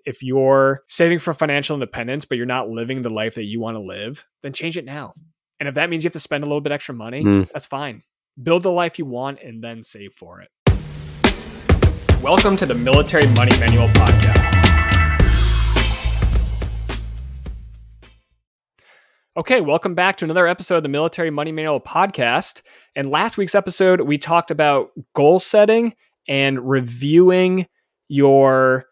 If you're saving for financial independence, but you're not living the life that you want to live, then change it now. And if that means you have to spend a little bit extra money, that's fine. Build the life you want and then save for it. Welcome to the Military Money Manual Podcast. Okay, welcome back to another episode of the Military Money Manual Podcast. And last week's episode, we talked about goal setting and reviewing your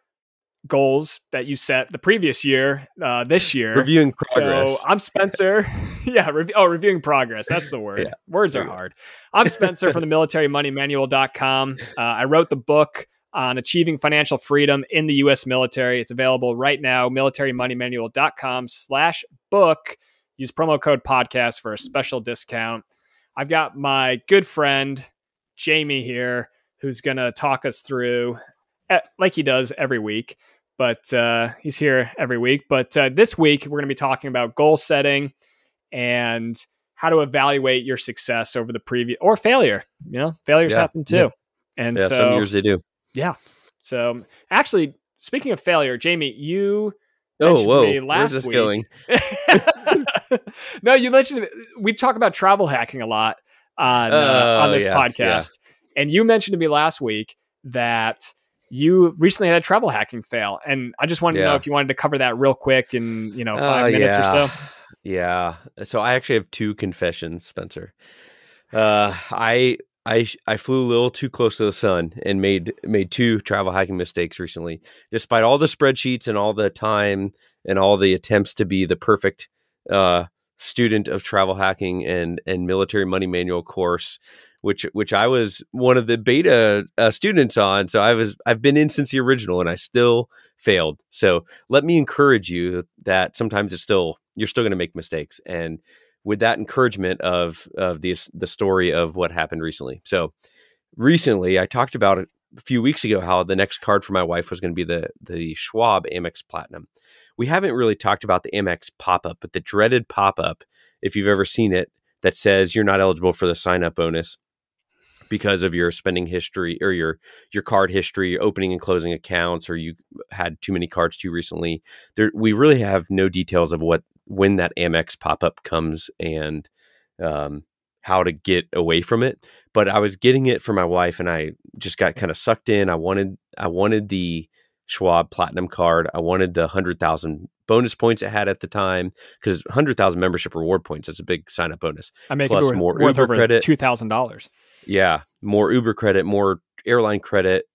goals that you set the previous year, this year. Reviewing progress. So I'm Spencer. Reviewing progress. That's the word. Yeah. Words are hard. I'm Spencer from the militarymoneymanual.com. I wrote the book on achieving financial freedom in the U.S. military. It's available right now, militarymoneymanual.com/book. Use promo code podcast for a special discount. I've got my good friend, Jamie here, who's going to talk us through, like he does every week, but he's here every week. But this week, we're going to be talking about goal setting and how to evaluate your success over the previous or failure. You know, failures happen too. Yeah. And so some years they do. Yeah. So actually, speaking of failure, Jamie, you mentioned to me last where's this week, going? No, you mentioned we talk about travel hacking a lot on this podcast. Yeah. And you mentioned to me last week that you recently had a travel hacking fail. And I just wanted to know if you wanted to cover that real quick in, 5 minutes or so. Yeah. So I actually have two confessions, Spencer. I flew a little too close to the sun and made two travel hacking mistakes recently, despite all the spreadsheets and all the time and all the attempts to be the perfect student of travel hacking and military money manual course, which I was one of the beta students on. So I've been in since the original and I still failed. So let me encourage you that sometimes you're still going to make mistakes. And with that encouragement of the story of what happened recently. So recently I talked about it a few weeks ago, how the next card for my wife was going to be the Schwab Amex Platinum. We haven't really talked about the Amex pop-up, but the dreaded pop-up, if you've ever seen it, that says you're not eligible for the sign-up bonus because of your spending history or your card history, opening and closing accounts, or you had too many cards too recently. We really have no details of when that Amex pop-up comes and how to get away from it. But I was getting it for my wife and I just got kind of sucked in. I wanted the Schwab Platinum card. I wanted the 100,000 bonus points it had at the time, because 100,000 membership reward points, that's a big sign-up bonus. I mean, plus more Uber credit. $2,000. Yeah, more Uber credit, more airline credit,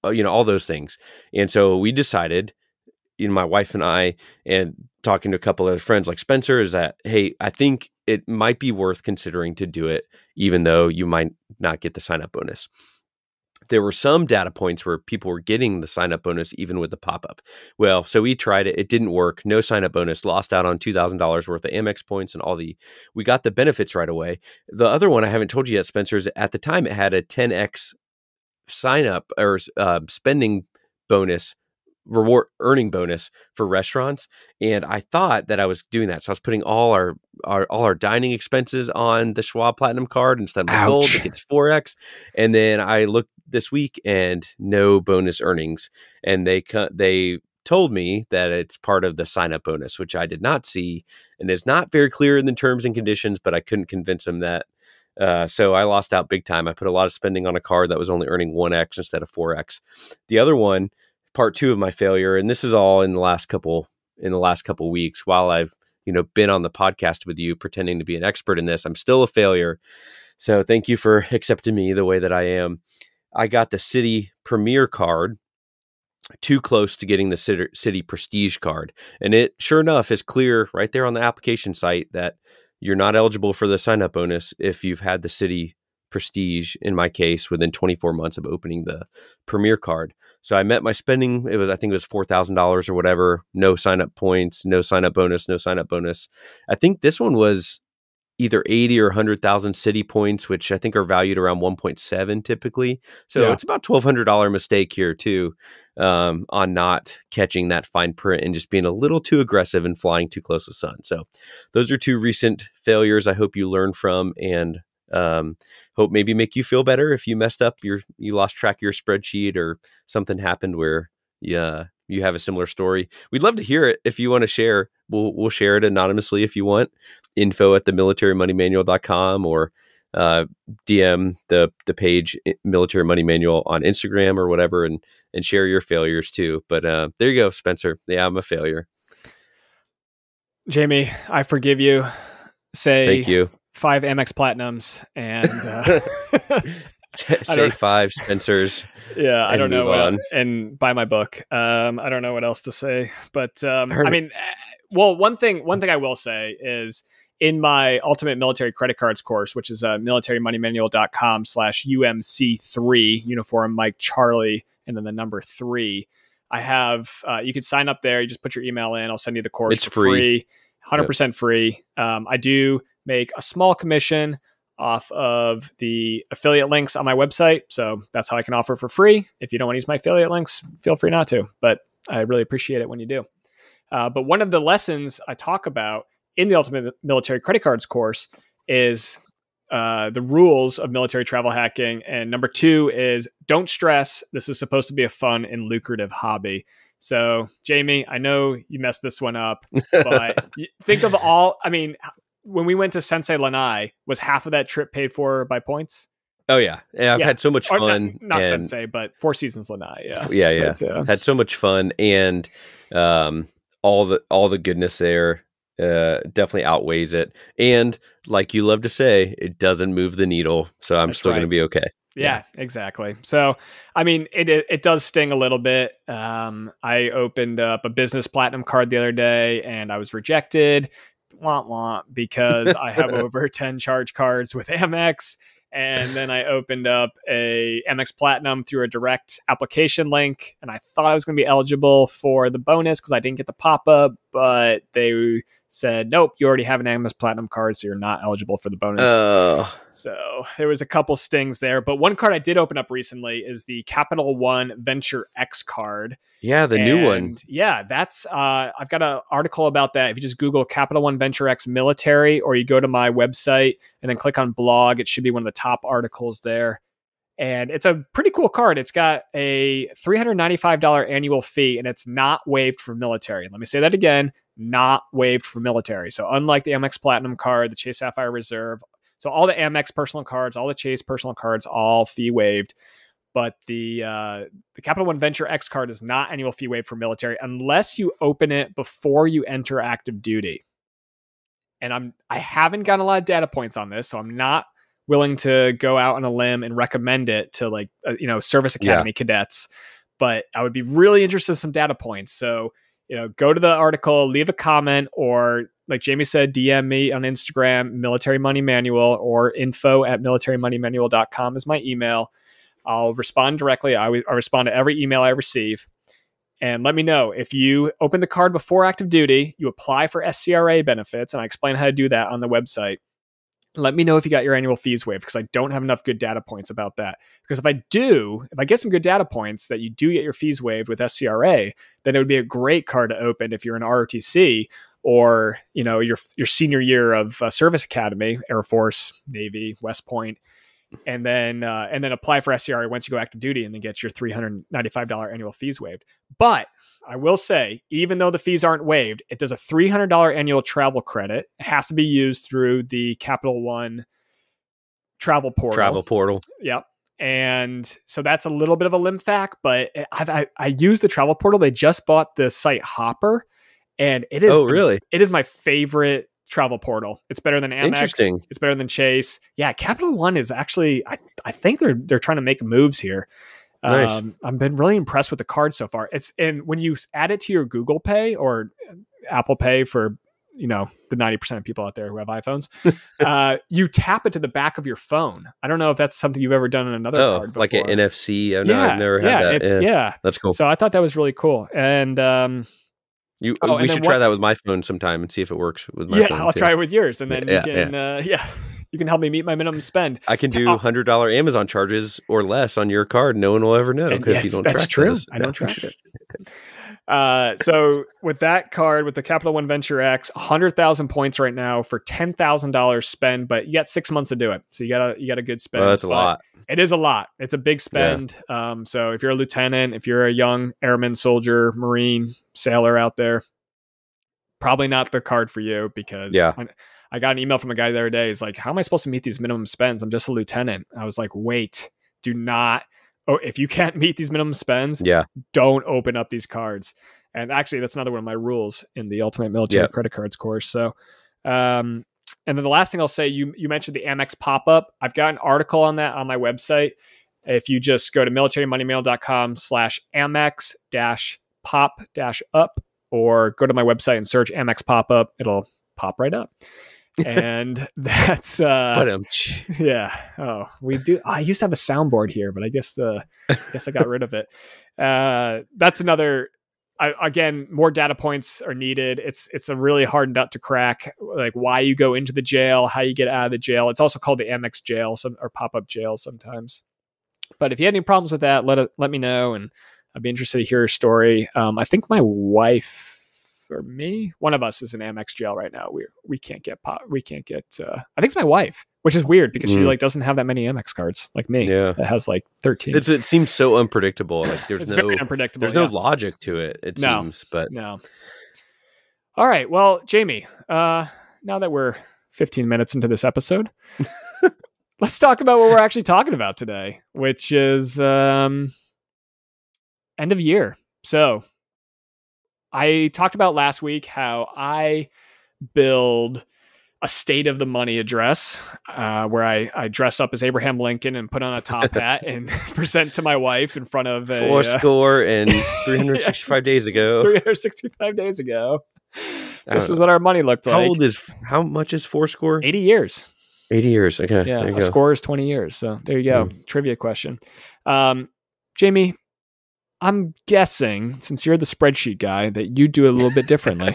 all those things. And so we decided, my wife and I, and talking to a couple of friends like Spencer, is that, hey, I think it might be worth considering to do it, even though you might not get the sign-up bonus. There were some data points where people were getting the sign-up bonus even with the pop-up. Well, so we tried it. It didn't work. No sign-up bonus. Lost out on $2,000 worth of Amex points and we got the benefits right away. The other one I haven't told you yet, Spencer, is at the time it had a 10x sign-up or spending bonus, reward earning bonus for restaurants. And I thought that I was doing that. So I was putting all our dining expenses on the Schwab Platinum card instead of the gold. It gets 4x. And then I looked this week and no bonus earnings. And they told me that it's part of the sign-up bonus, which I did not see. And it's not very clear in the terms and conditions, but I couldn't convince them that. So I lost out big time. I put a lot of spending on a card that was only earning 1x instead of 4x. The other one, part two of my failure, and this is all in the last couple weeks while I've been on the podcast with you pretending to be an expert in this, I'm still a failure. So thank you for accepting me the way that I am. I got the City Premier card too close to getting the City Prestige card. And it sure enough is clear right there on the application site that you're not eligible for the sign-up bonus if you've had the City Prestige, in my case, within 24 months of opening the Premier card. So I met my spending. I think it was $4,000 or whatever. No sign-up points, no sign-up bonus, no sign-up bonus. I think this one was either 80 or 100,000 city points, which I think are valued around 1.7 typically. So It's about $1,200 mistake here too, on not catching that fine print and just being a little too aggressive and flying too close to the sun. So those are two recent failures I hope you learn from, and hope maybe make you feel better if you messed up, you lost track of your spreadsheet or something happened where you you have a similar story, we'd love to hear it. If you want to share, we'll share it anonymously if you want. info@themilitarymoneymanual.com, or DM the page Military Money Manual on Instagram or whatever, and share your failures too. But there you go, Spencer. Yeah, I'm a failure. Jamie, I forgive you. Thank you. 5 Amex Platinums and say 5 Spencers. Yeah, I don't know. And buy my book. I don't know what else to say, but I mean, well, one thing I will say is, in my Ultimate Military Credit Cards course, which is militarymoneymanual.com/UMC3, uniform Mike Charlie, and then the number 3. I have, you can sign up there. You just put your email in. I'll send you the course. It's free. 100% free. I do make a small commission off of the affiliate links on my website. So that's how I can offer for free. If you don't want to use my affiliate links, feel free not to, but I really appreciate it when you do. But one of the lessons I talk about in the Ultimate Military Credit Cards course is the rules of military travel hacking. And number 2 is, don't stress. This is supposed to be a fun and lucrative hobby. So, Jamie, I know you messed this one up, but think of when we went to Sensei Lanai, was half of that trip paid for by points? Oh yeah. I've had so much fun. Not Sensei, but Four Seasons Lanai. Yeah. Yeah. But, had so much fun, and all the goodness there definitely outweighs it. And like you love to say, it doesn't move the needle. So I'm still going to be okay. Yeah, exactly. So, I mean, it does sting a little bit. I opened up a business platinum card the other day, and I was rejected. Because I have over 10 charge cards with Amex. And then I opened up a Amex Platinum through a direct application link, and I thought I was going to be eligible for the bonus because I didn't get the pop-up, but they said, nope, you already have an Amex Platinum card, so you're not eligible for the bonus. So there was a couple stings there, but one card I did open up recently is the Capital One Venture X card. Yeah, the new one. Yeah, that's I've got an article about that. If you just Google Capital One Venture X Military, or you go to my website and then click on blog, it should be one of the top articles there. And it's a pretty cool card. It's got a $395 annual fee, and it's not waived for military. Let me say that again, not waived for military. So unlike the Amex Platinum card, the Chase Sapphire Reserve, so all the Amex personal cards, all the Chase personal cards, all fee waived. But the Capital One Venture X card is not annual fee waived for military unless you open it before you enter active duty. And I haven't gotten a lot of data points on this, so I'm not willing to go out on a limb and recommend it to service academy cadets. But I would be really interested in some data points. So, go to the article, leave a comment, or like Jamie said, DM me on Instagram, Military Money Manual, or info@militarymoneymanual.com is my email. I'll respond directly. I respond to every email I receive. And let me know if you open the card before active duty, you apply for SCRA benefits, and I explain how to do that on the website. Let me know if you got your annual fees waived, because I don't have enough good data points about that. Because if I get some good data points that you do get your fees waived with SCRA, then it would be a great card to open if you're in ROTC, or your senior year of service academy, Air Force, Navy, West Point. And then apply for SCRA once you go active duty, and then get your $395 annual fees waived. But I will say, even though the fees aren't waived, it does a $300 annual travel credit. It has to be used through the Capital One travel portal. Yep. And so that's a little bit of a limb fact, but I use the travel portal. They just bought the site Hopper, and it is it is my favorite travel portal. It's better than Amex. Interesting. It's better than Chase. Yeah, Capital One is actually, I think they're trying to make moves here. Nice. I've been really impressed with the card so far. And when you add it to your Google Pay or Apple Pay for the 90% of people out there who have iPhones, you tap it to the back of your phone. I don't know if that's something you've ever done in another card before. Like an NFC. I've never had that. Yeah, that's cool. So I thought that was really cool. And we should try that with my phone sometime and see if it works with my phone. Yeah, I'll try it with yours, and then you can help me meet my minimum spend. I can do $100 Amazon charges or less on your card. No one will ever know because you don't track this. I don't track it. So with that card, with the Capital One Venture X, 100,000 points right now for $10,000 spend, but you got 6 months to do it. So you got a good spend. Well, that's a lot. It is a lot. It's a big spend. Yeah. So if you're a lieutenant, if you're a young airman, soldier, Marine, sailor out there, probably not the card for you, because I got an email from a guy the other day. He's like, how am I supposed to meet these minimum spends? I'm just a lieutenant. I was like, wait, do not. Oh, if you can't meet these minimum spends, don't open up these cards. And actually, that's another one of my rules in the Ultimate Military Credit Cards course. So, and then the last thing I'll say, you mentioned the Amex pop-up. I've got an article on that on my website. If you just go to militarymoneymail.com/Amex-pop-up, or go to my website and search Amex pop-up, it'll pop right up. And that's yeah. Oh, we do. I used to have a soundboard here, but I guess I got rid of it. That's another. Again, more data points are needed. It's a really hard nut to crack, like why you go into the jail, how you get out of the jail. It's also called the Amex jail, or pop-up jail sometimes. But if you had any problems with that, let me know, and I'd be interested to hear your story. I think my wife or me, one of us is in Amex jail right now. We can't get I think it's my wife, which is weird because she doesn't have that many Amex cards like me. Yeah, it has like 13. It seems so unpredictable. Like there's very unpredictable. There's no logic to it. It seems, but no. All right, well, Jamie, now that we're 15 minutes into this episode, let's talk about what we're actually talking about today, which is end of year. So I talked about last week how I build a state of the money address where I dress up as Abraham Lincoln and put on a top hat and present to my wife in front of Fourscore and 365 days ago. 365 days ago. This was what our money looked like. How much is Fourscore? 80 years. 80 years. Okay. Yeah. A score is 20 years. So there you go. Trivia question. Jamie, I'm guessing, since you're the spreadsheet guy, that you do it a little bit differently.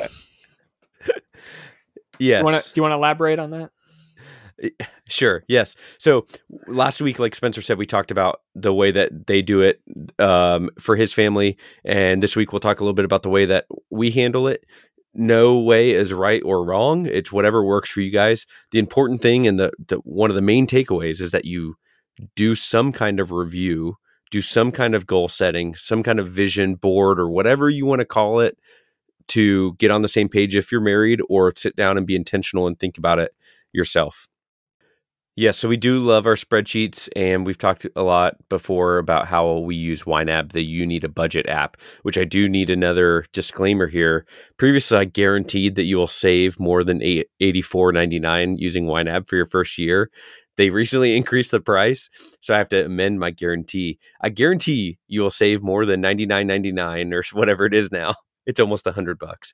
Yes. Do you want to elaborate on that? Sure. Yes. So last week, like Spencer said, we talked about the way that they do it for his family. And this week, we'll talk a little bit about the way that we handle it. No way is right or wrong. It's whatever works for you guys. The important thing and the one of the main takeaways is that you do some kind of review, do some kind of goal setting, some kind of vision board, or whatever you want to call it, to get on the same page if you're married, or sit down and be intentional and think about it yourself. Yes, so we do love our spreadsheets, and we've talked a lot before about how we use YNAB, the You Need a Budget app, which I do need another disclaimer here. Previously, I guaranteed that you will save more than $84.99 using YNAB for your first year. They recently increased the price, so I have to amend my guarantee. I guarantee you will save more than $99.99 or whatever it is now. It's almost $100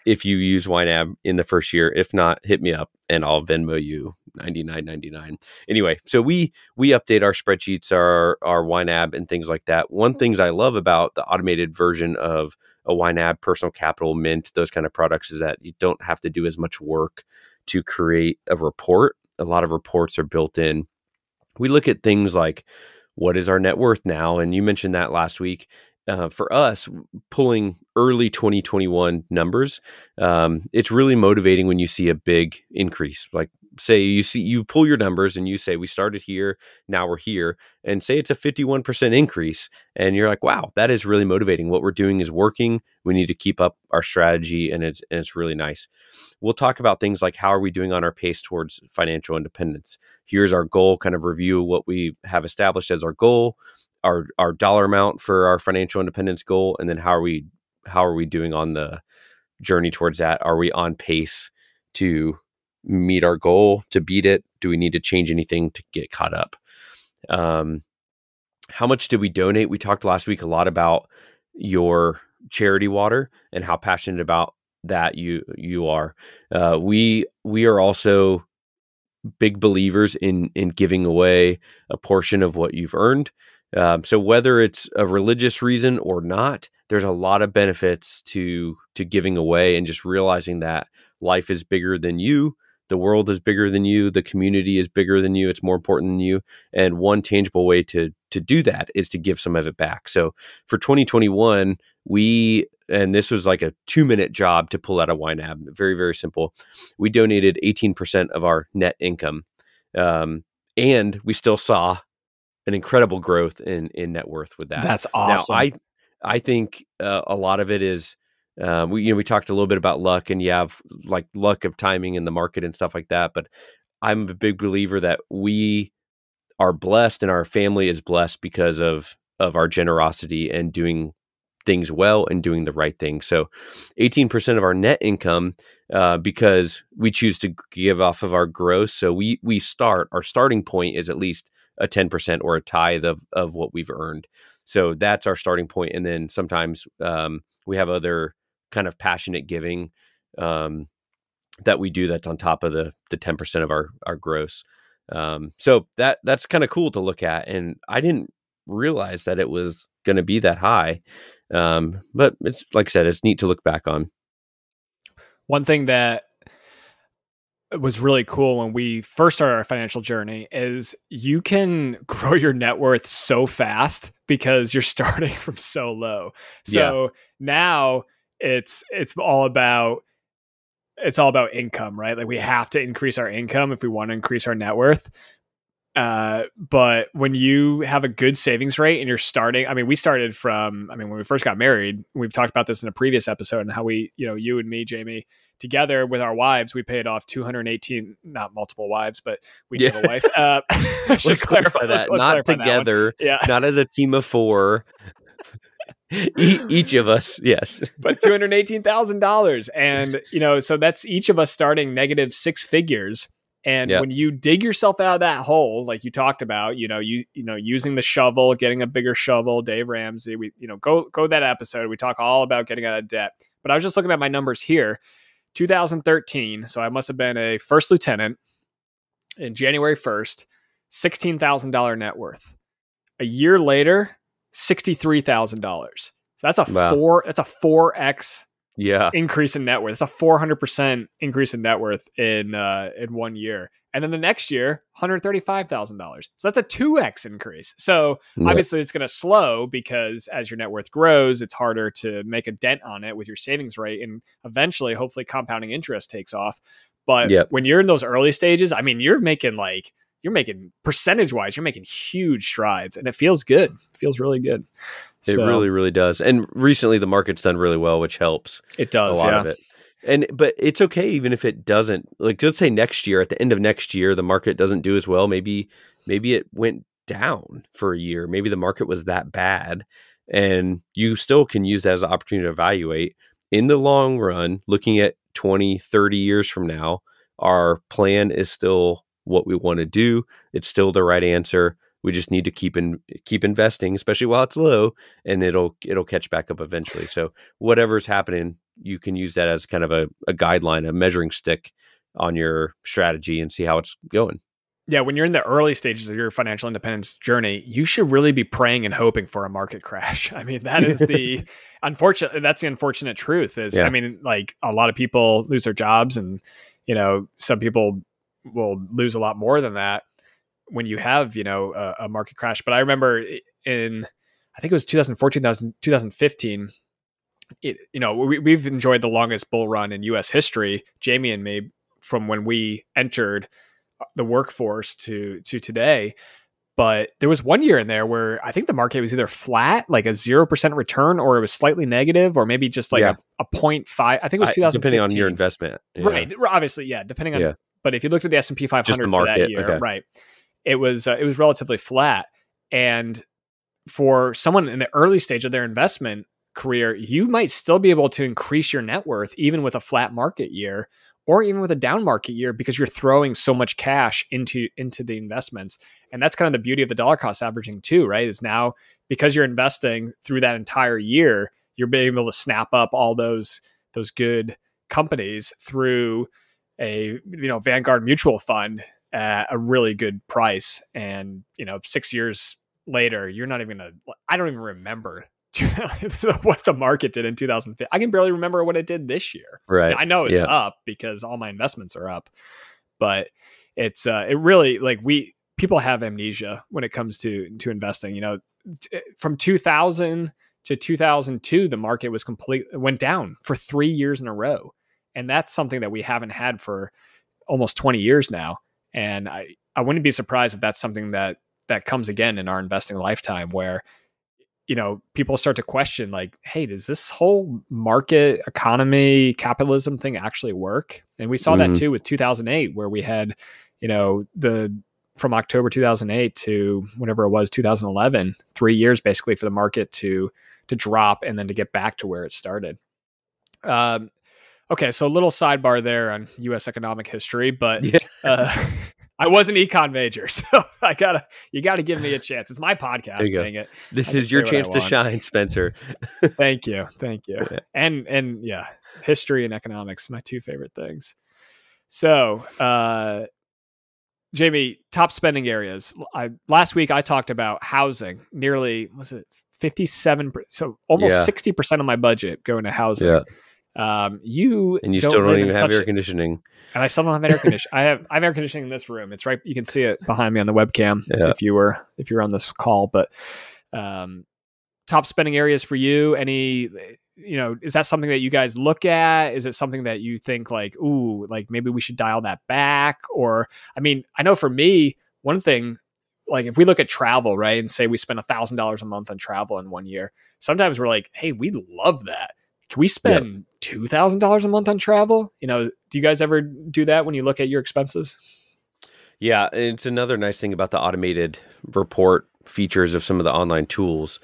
if you use YNAB in the first year. If not, hit me up and I'll Venmo you $99.99. Anyway, so we update our spreadsheets, our YNAB and things like that. One things I love about the automated version of a YNAB, Personal Capital, Mint, those kind of products is that you don't have to do as much work to create a report. A lot of reports are built in. We look at things like, what is our net worth now? And you mentioned that last week. For us, pulling early 2021 numbers, it's really motivating when you see a big increase. Like, say you pull your numbers and you say, we started here, now we're here, and say it's a 51% increase. And you're like, wow, that is really motivating. What we're doing is working. We need to keep up our strategy, and it's really nice. We'll talk about things like, how are we doing on our pace towards financial independence? Here's our goal, kind of review what we have established as our goal, our dollar amount for our financial independence goal, and then how are we doing on the journey towards that? Are we on pace to meet our goal, to beat it? Do we need to change anything to get caught up? How much did we donate? We talked last week a lot about your charity water and how passionate about that you are. We are also big believers in giving away a portion of what you've earned. So whether it's a religious reason or not, there's a lot of benefits to giving away, and just realizing that life is bigger than you, the world is bigger than you, the community is bigger than you, it's more important than you. And one tangible way to do that is to give some of it back. So for 2021, and this was like a 2-minute job to pull out a YNAB, very, very simple. We donated 18% of our net income. And we still saw an incredible growth in net worth with that. That's awesome. Now, I think a lot of it is, we talked a little bit about luck, and you have like luck of timing in the market and stuff like that. But I'm a big believer that we are blessed and our family is blessed because of our generosity and doing things well and doing the right thing. So 18% of our net income, because we choose to give off of our gross. So our starting point is at least a 10% or a tithe of what we've earned. So that's our starting point. And then sometimes we have other kind of passionate giving that we do that's on top of the 10% of our gross. So that's kind of cool to look at. And I didn't realize that it was going to be that high. But it's, like I said, it's neat to look back on. One thing that was really cool when we first started our financial journey is you can grow your net worth so fast because you're starting from so low. So now it's all about income, right? Like we have to increase our income if we want to increase our net worth. But when you have a good savings rate and you're starting, we started from, when we first got married, we've talked about this in a previous episode and how we, you and me, Jamie, together with our wives, we paid off 218, not multiple wives, but we each have a wife. Let's clarify that. Let's not together, not as a team of 4. Each of us, yes. But $218,000. And, so that's each of us starting negative 6 figures. And when you dig yourself out of that hole, like you talked about, using the shovel, getting a bigger shovel, Dave Ramsey, we, go that episode. We talk all about getting out of debt. But I was just looking at my numbers here. 2013, so I must have been a first lieutenant in January 1st, $16,000 net worth. A year later, $63,000. So that's a 4x increase in net worth. It's a 400% increase in net worth in 1 year. And then the next year, $135,000. So that's a 2x increase. So obviously it's going to slow because as your net worth grows, it's harder to make a dent on it with your savings rate. And eventually, hopefully compounding interest takes off. But when you're in those early stages, you're making percentage wise, you're making huge strides and it feels good. It feels really good. It really, really does. And recently the market's done really well, which helps. It does. A lot of it. But it's okay even if it doesn't. Like, let's say next year, at the end of next year, the market doesn't do as well. Maybe it went down for a year. Maybe the market was that bad, and you still can use that as an opportunity to evaluate. In the long run, looking at 20, 30 years from now, our plan is still what we want to do. It's still the right answer. We just need to keep investing, especially while it's low, and it'll catch back up eventually. So whatever's happening, you can use that as kind of a guideline, a measuring stick on your strategy and see how it's going. Yeah, when you're in the early stages of your financial independence journey, you should really be praying and hoping for a market crash. That is the unfortunate truth is, like a lot of people lose their jobs and, some people will lose a lot more than that when you have, a market crash. But I remember I think it was 2014, 2015, we've enjoyed the longest bull run in U.S. history, Jamie and me, from when we entered the workforce to today. But there was 1 year in there where I think the market was either flat, like a 0% return, or it was slightly negative, or maybe just like a 0.5. I think it was 2015. Depending on your investment. Yeah. Right. Obviously, depending on. Yeah. But if you looked at the S&P 500 for that year, right, it was relatively flat. And for someone in the early stage of their investment career, you might still be able to increase your net worth even with a flat market year or even with a down market year because you're throwing so much cash into the investments. And that's kind of the beauty of the dollar cost averaging too, right? Is now because you're investing through that entire year, you're being able to snap up all those good companies through a Vanguard mutual fund at a really good price. And 6 years later, you're not even I don't even remember what the market did in 2015. I can barely remember what it did this year. Right. I know it's up because all my investments are up. but it's it really, like, people have amnesia when it comes to investing. From 2000 to 2002, the market went down for 3 years in a row, and that's something that we haven't had for almost 20 years now. And I wouldn't be surprised if that's something that comes again in our investing lifetime, where people start to question, like, hey, does this whole market economy capitalism thing actually work? And we saw that too with 2008, where we had, from October 2008 to whatever it was, 2011, 3 years basically for the market to drop and then to get back to where it started. Okay, so a little sidebar there on U.S. economic history, but I was an econ major, so you gotta give me a chance. It's my podcast, dang it. This is your chance to shine, Spencer. Thank you. Yeah. And yeah, history and economics, my two favorite things. So, Jamie, top spending areas. Last week I talked about housing. Nearly, was it 57%? So almost 60% of my budget going to housing. Yeah. You still don't even have air conditioning. And I still don't have air conditioning. I have air conditioning in this room. It's right. You can see it behind me on the webcam if you're on this call. But top spending areas for you. Any, is that something that you guys look at? Is it something that you think like, ooh, like maybe we should dial that back? Or, I mean, I know for me, one thing, like if we look at travel, right, and say we spend $1,000 a month on travel in 1 year, sometimes we're like, hey, we love that. Can we spend $2,000 a month on travel? Do you guys ever do that when you look at your expenses? Yeah, it's another nice thing about the automated report features of some of the online tools.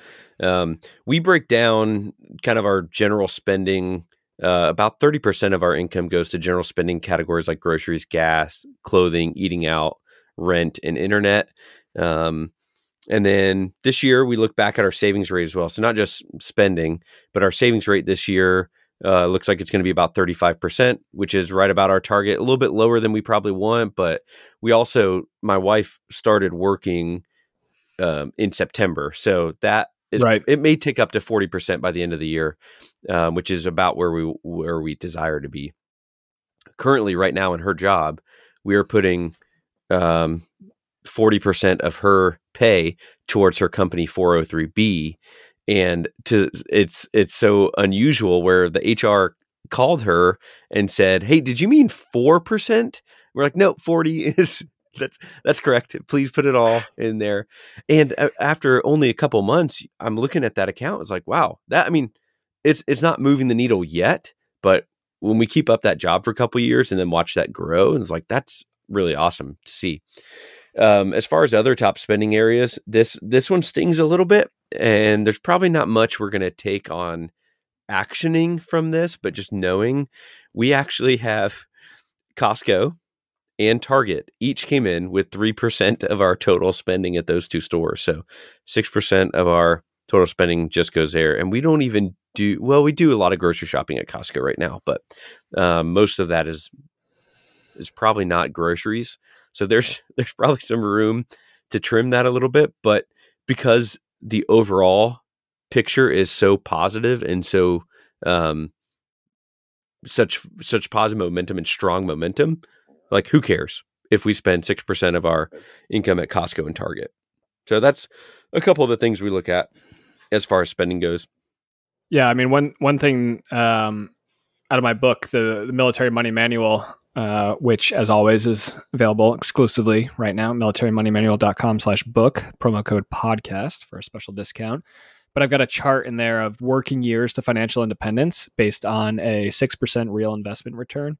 We break down kind of our general spending. About 30% of our income goes to general spending categories like groceries, gas, clothing, eating out, rent, and internet. And then this year we look back at our savings rate as well. So not just spending, but our savings rate this year looks like it's going to be about 35%, which is right about our target, a little bit lower than we probably want. But we also, my wife started working in September. So that is right. It may tick up to 40% by the end of the year, which is about where we desire to be. Currently, right now in her job, we are putting 40% of her pay towards her company 403B. And it's so unusual where the HR called her and said, "Hey, did you mean 4%?" We're like, "No, 40 is that's correct. Please put it all in there." And after only a couple months, I'm looking at that account. It's like, wow, it's not moving the needle yet, but when we keep up that job for a couple of years and then watch that grow, and it's like, that's really awesome to see. As far as other top spending areas, this one stings a little bit, and there's probably not much we're going to take on actioning from this, but just knowing we actually have Costco and Target each came in with 3% of our total spending at those two stores. So 6% of our total spending just goes there. And we don't even we do a lot of grocery shopping at Costco right now, but most of that is probably not groceries. So there's probably some room to trim that a little bit, but because the overall picture is so positive and so such positive momentum and strong momentum, like who cares if we spend 6% of our income at Costco and Target? So that's a couple of the things we look at as far as spending goes. Yeah, I mean, one thing out of my book, the Military Money Manual, which as always is available exclusively right now, militarymoneymanual.com/book, promo code podcast for a special discount. But I've got a chart in there of working years to financial independence based on a 6% real investment return,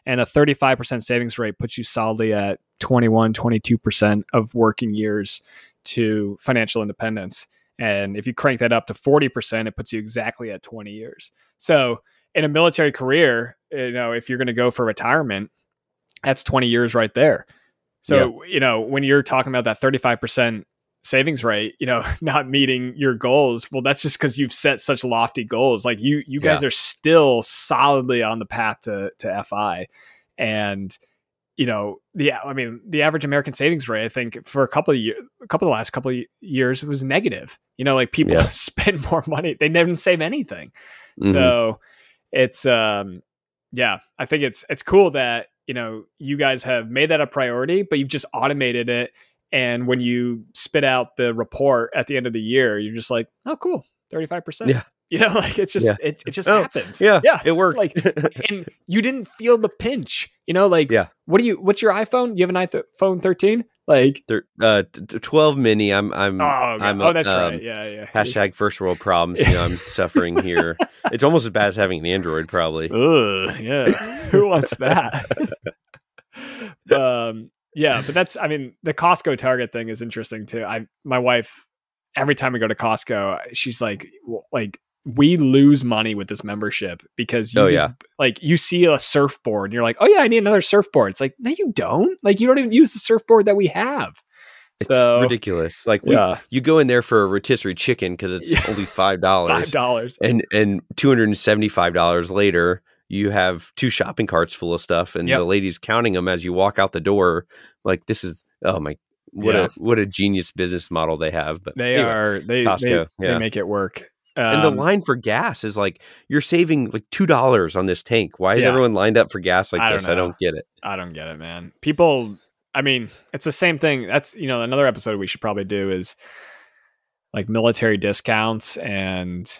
and a 35% savings rate puts you solidly at 22% of working years to financial independence. And if you crank that up to 40%, it puts you exactly at 20 years. So in a military career, if you're going to go for retirement, that's 20 years right there. So, when you're talking about that 35% savings rate, not meeting your goals, well, that's just because you've set such lofty goals. Like you guys are still solidly on the path to FI. And, the average American savings rate, I think for the last couple of years was negative. Like people spend more money. They didn't save anything. Mm-hmm. So it's, I think it's cool that, you guys have made that a priority, but you've just automated it. And when you spit out the report at the end of the year, you're just like, oh, cool, 35%. Yeah. Like it's just, it just happens. Yeah. It worked. Like, and you didn't feel the pinch, like, what's your iPhone? You have an iPhone 13? Like 12 mini. I'm that's right. Yeah. Hashtag first world problems. I'm suffering here. It's almost as bad as having an Android, probably. Ugh, yeah. Who wants that? Yeah, but that's, the Costco Target thing is interesting too. My wife, every time we go to Costco, she's like, we lose money with this membership because you see a surfboard and you're like, oh yeah, I need another surfboard. It's like, no, you don't. Like, you don't even use the surfboard that we have. It's ridiculous. Like, you go in there for a rotisserie chicken because it's only $5. And $275 later, you have 2 shopping carts full of stuff, and the lady's counting them as you walk out the door. Like, this is what a genius business model they have. But Costco, they make it work. And the line for gas is like, you're saving like $2 on this tank. Why is everyone lined up for gas like this? I don't get it. I don't get it, man. People, it's the same thing. That's, another episode we should probably do is like military discounts and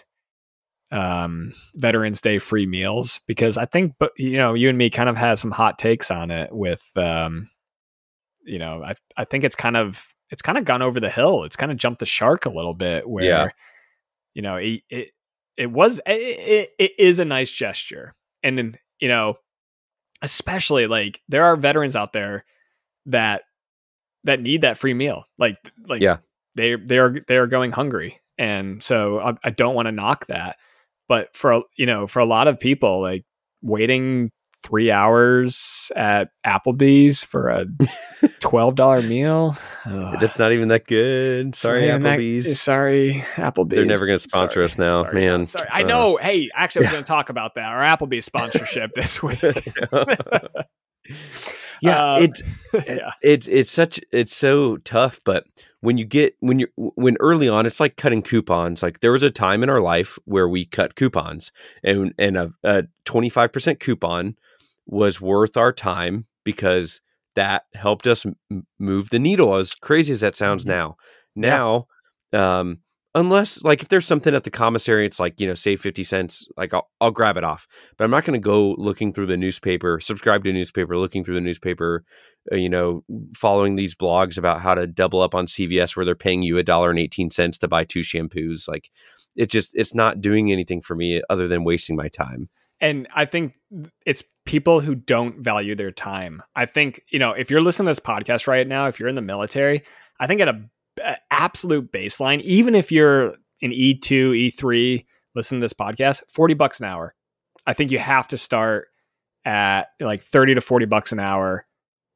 Veterans Day free meals, because I think, you and me kind of have some hot takes on it with, I think it's kind of gone over the hill. It's kind of jumped the shark a little bit where, it is a nice gesture. And then, especially like there are veterans out there that need that free meal. They are going hungry. And so I don't want to knock that, but for a lot of people, like waiting 3 hours at Applebee's for a $12 meal. That's not even that good. Sorry, Applebee's. Sorry, Applebee's. They're never going to sponsor us now, man. Sorry. I know. Hey, actually, I was going to talk about that. Our Applebee's sponsorship this week. It's so tough. But when early on, it's like cutting coupons. Like, there was a time in our life where we cut coupons, and a 25% coupon was worth our time because that helped us move the needle. As crazy as that sounds now, unless like if there's something at the commissary, it's like, save 50 cents, like I'll grab it off, but I'm not going to go looking through the newspaper, subscribe to a newspaper, looking through the newspaper, following these blogs about how to double up on CVS where they're paying you $1.18 to buy 2 shampoos. Like, it's not doing anything for me other than wasting my time. And I think it's people who don't value their time. I think, if you're listening to this podcast right now, if you're in the military, I think at a absolute baseline, even if you're an E2, E3, listen to this podcast, $40 an hour. I think you have to start at like 30 to $40 an hour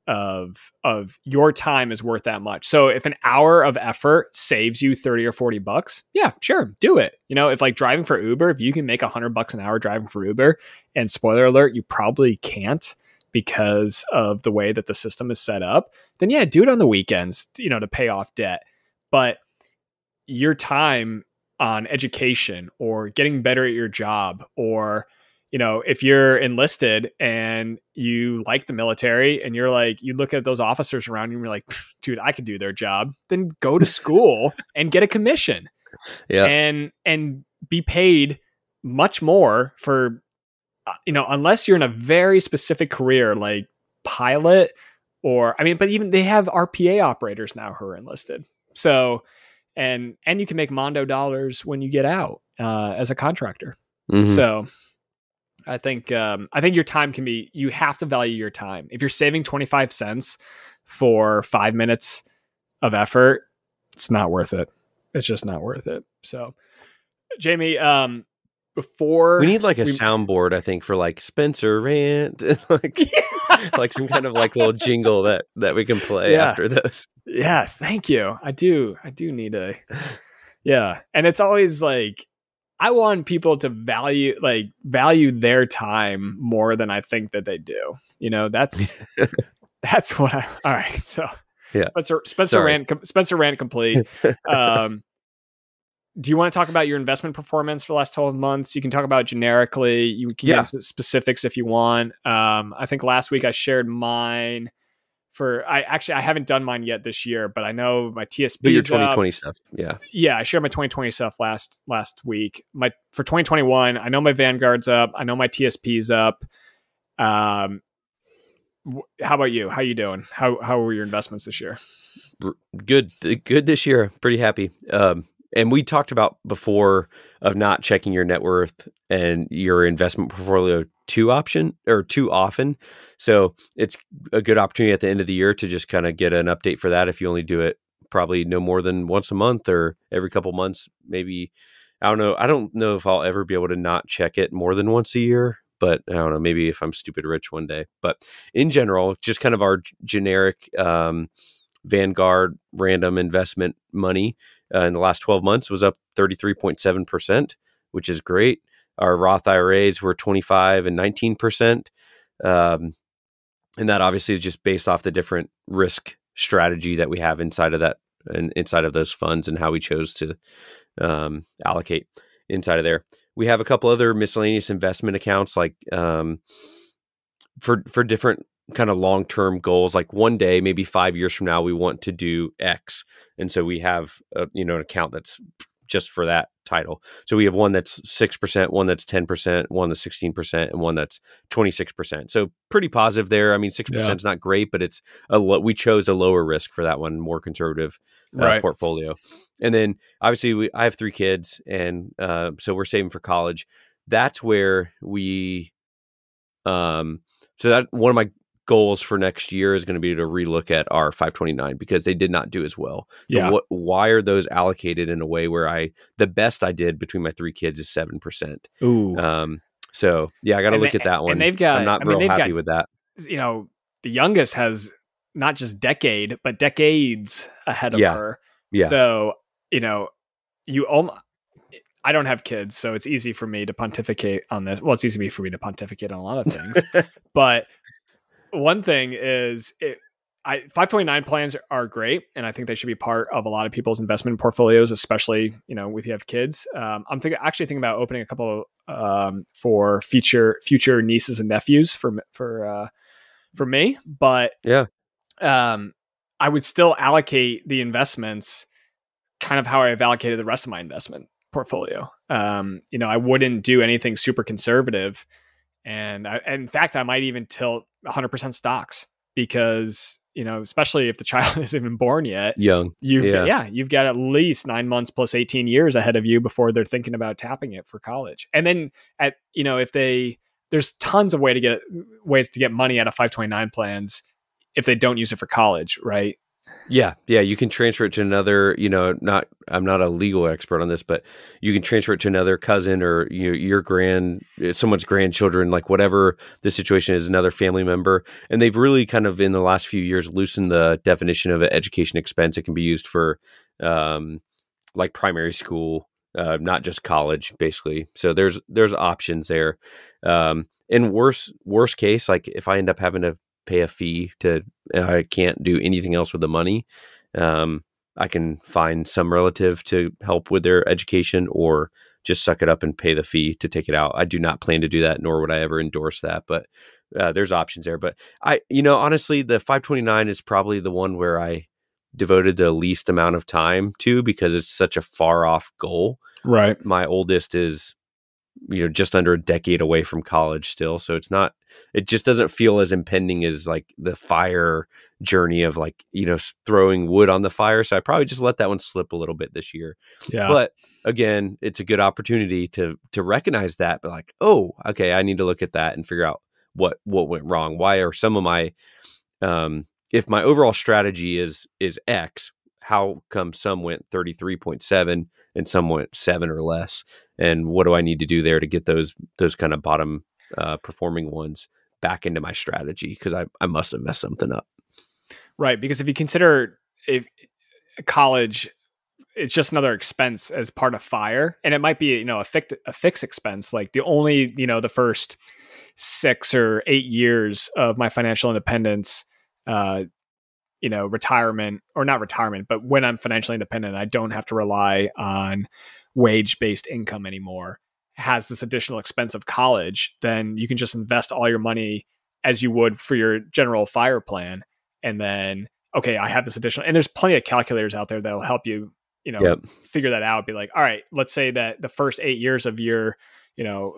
of your time is worth that much. So if an hour of effort saves you 30 or $40, yeah, sure, do it. If like driving for Uber, if you can make $100 an hour driving for Uber, and spoiler alert, you probably can't because of the way that the system is set up, then yeah, do it on the weekends, to pay off debt. But your time on education or getting better at your job, or if you're enlisted and you like the military and you're like, you look at those officers around you and you're like, dude, I could do their job, then go to school and get a commission. Yeah. And be paid much more for, unless you're in a very specific career, like pilot but even they have RPA operators now who are enlisted. So, and you can make Mondo dollars when you get out, as a contractor. Mm-hmm. So, I think your time you have to value your time. If you're saving 25 cents for 5 minutes of effort, it's not worth it. It's just not worth it. So, Jamie, before we need like a soundboard, I think, for like Spencer rant, like some kind of like little jingle that we can play after this. Yes. Thank you. I do need and it's always like, I want people to value their time more than I think that they do. That's what all right. So Spencer rant complete. do you want to talk about your investment performance for the last 12 months? You can talk about it generically. You can get into specifics if you want. I think last week I shared mine I haven't done mine yet this year, but I know my TSP But your is 2020 up. stuff. Yeah. Yeah. I shared my 2020 stuff last week. For 2021, I know my Vanguard's up. I know my TSP's up. How about you? How you doing? How were your investments this year? Good this year. Pretty happy. And we talked about before of not checking your net worth and your investment portfolio too often. So it's a good opportunity at the end of the year to just kind of get an update for that. If you only do it probably no more than once a month or every couple months, maybe. I don't know. I don't know if I'll ever be able to not check it more than once a year, but I don't know, maybe if I'm stupid rich one day. But in general, just kind of our generic Vanguard random investment money in the last 12 months was up 33.7%, which is great. Our Roth IRAs were 25 and 19%. And that obviously is just based off the different risk strategy that we have inside of that and inside of those funds and how we chose to allocate inside of there. We have a couple other miscellaneous investment accounts like for different kind of long-term goals. Like one day, maybe 5 years from now, we want to do X. And so we have an account that's just for that title. So we have one that's 6%, one that's 10%, one that's 16%, and one that's 26%. So pretty positive there. I mean, 6% is not great, but it's we chose a lower risk for that one, more conservative portfolio. And then obviously I have 3 kids, and so we're saving for college. That's where we, so that one of my goals for next year is going to be to relook at our 529 because they did not do as well. So why are those allocated in a way where the best I did between my 3 kids is 7%. Ooh. So yeah, I got to look at that one. And they've got, I'm not real happy with that. The youngest has not just decade, but decades ahead of her. Yeah. So, I don't have kids, so it's easy for me to pontificate on this. Well, it's easy for me to pontificate on a lot of things, but one thing is 529 plans are great, and I think they should be part of a lot of people's investment portfolios, especially if you have kids. I'm thinking about opening a couple for future nieces and nephews for me, but I would still allocate the investments kind of how I've allocated the rest of my investment portfolio. I wouldn't do anything super conservative. And in fact, I might even tilt 100% stocks because, especially if the child isn't even born yet, you've got at least 9 months plus 18 years ahead of you before they're thinking about tapping it for college. And then there's tons of ways to get money out of 529 plans if they don't use it for college, right? Yeah. You can transfer it to another, I'm not a legal expert on this, but you can transfer it to another cousin or someone's grandchildren, like whatever the situation is, another family member. And they've really kind of in the last few years loosened the definition of an education expense. It can be used for like primary school, not just college, basically. So there's options there. In worst case, like if I end up having to pay a fee I can't do anything else with the money, I can find some relative to help with their education or just suck it up and pay the fee to take it out. I do not plan to do that, nor would I ever endorse that, but there's options there. But honestly, the 529 is probably the one where I devoted the least amount of time to because it's such a far off goal. Right. My oldest is just under a decade away from college still. So it just doesn't feel as impending as like the fire journey of like, throwing wood on the fire. So I probably just let that one slip a little bit this year. Yeah. But again, it's a good opportunity to recognize that, but like, oh, okay, I need to look at that and figure out what went wrong. Why are some of my, if my overall strategy is X, how come some went 33.7 and some went 7 or less? And what do I need to do there to get those kind of bottom performing ones back into my strategy? Because I must have messed something up. Right. Because if you consider if college, it's just another expense as part of FIRE. And it might be, a fixed expense. Like the first 6 or 8 years of my financial independence, retirement or not retirement, but when I'm financially independent, I don't have to rely on wage-based income anymore, has this additional expense of college, then you can just invest all your money as you would for your general FIRE plan. And then, okay, I have this additional, and there's plenty of calculators out there that'll help you, figure that out. Be like, all right, let's say that the first 8 years of your,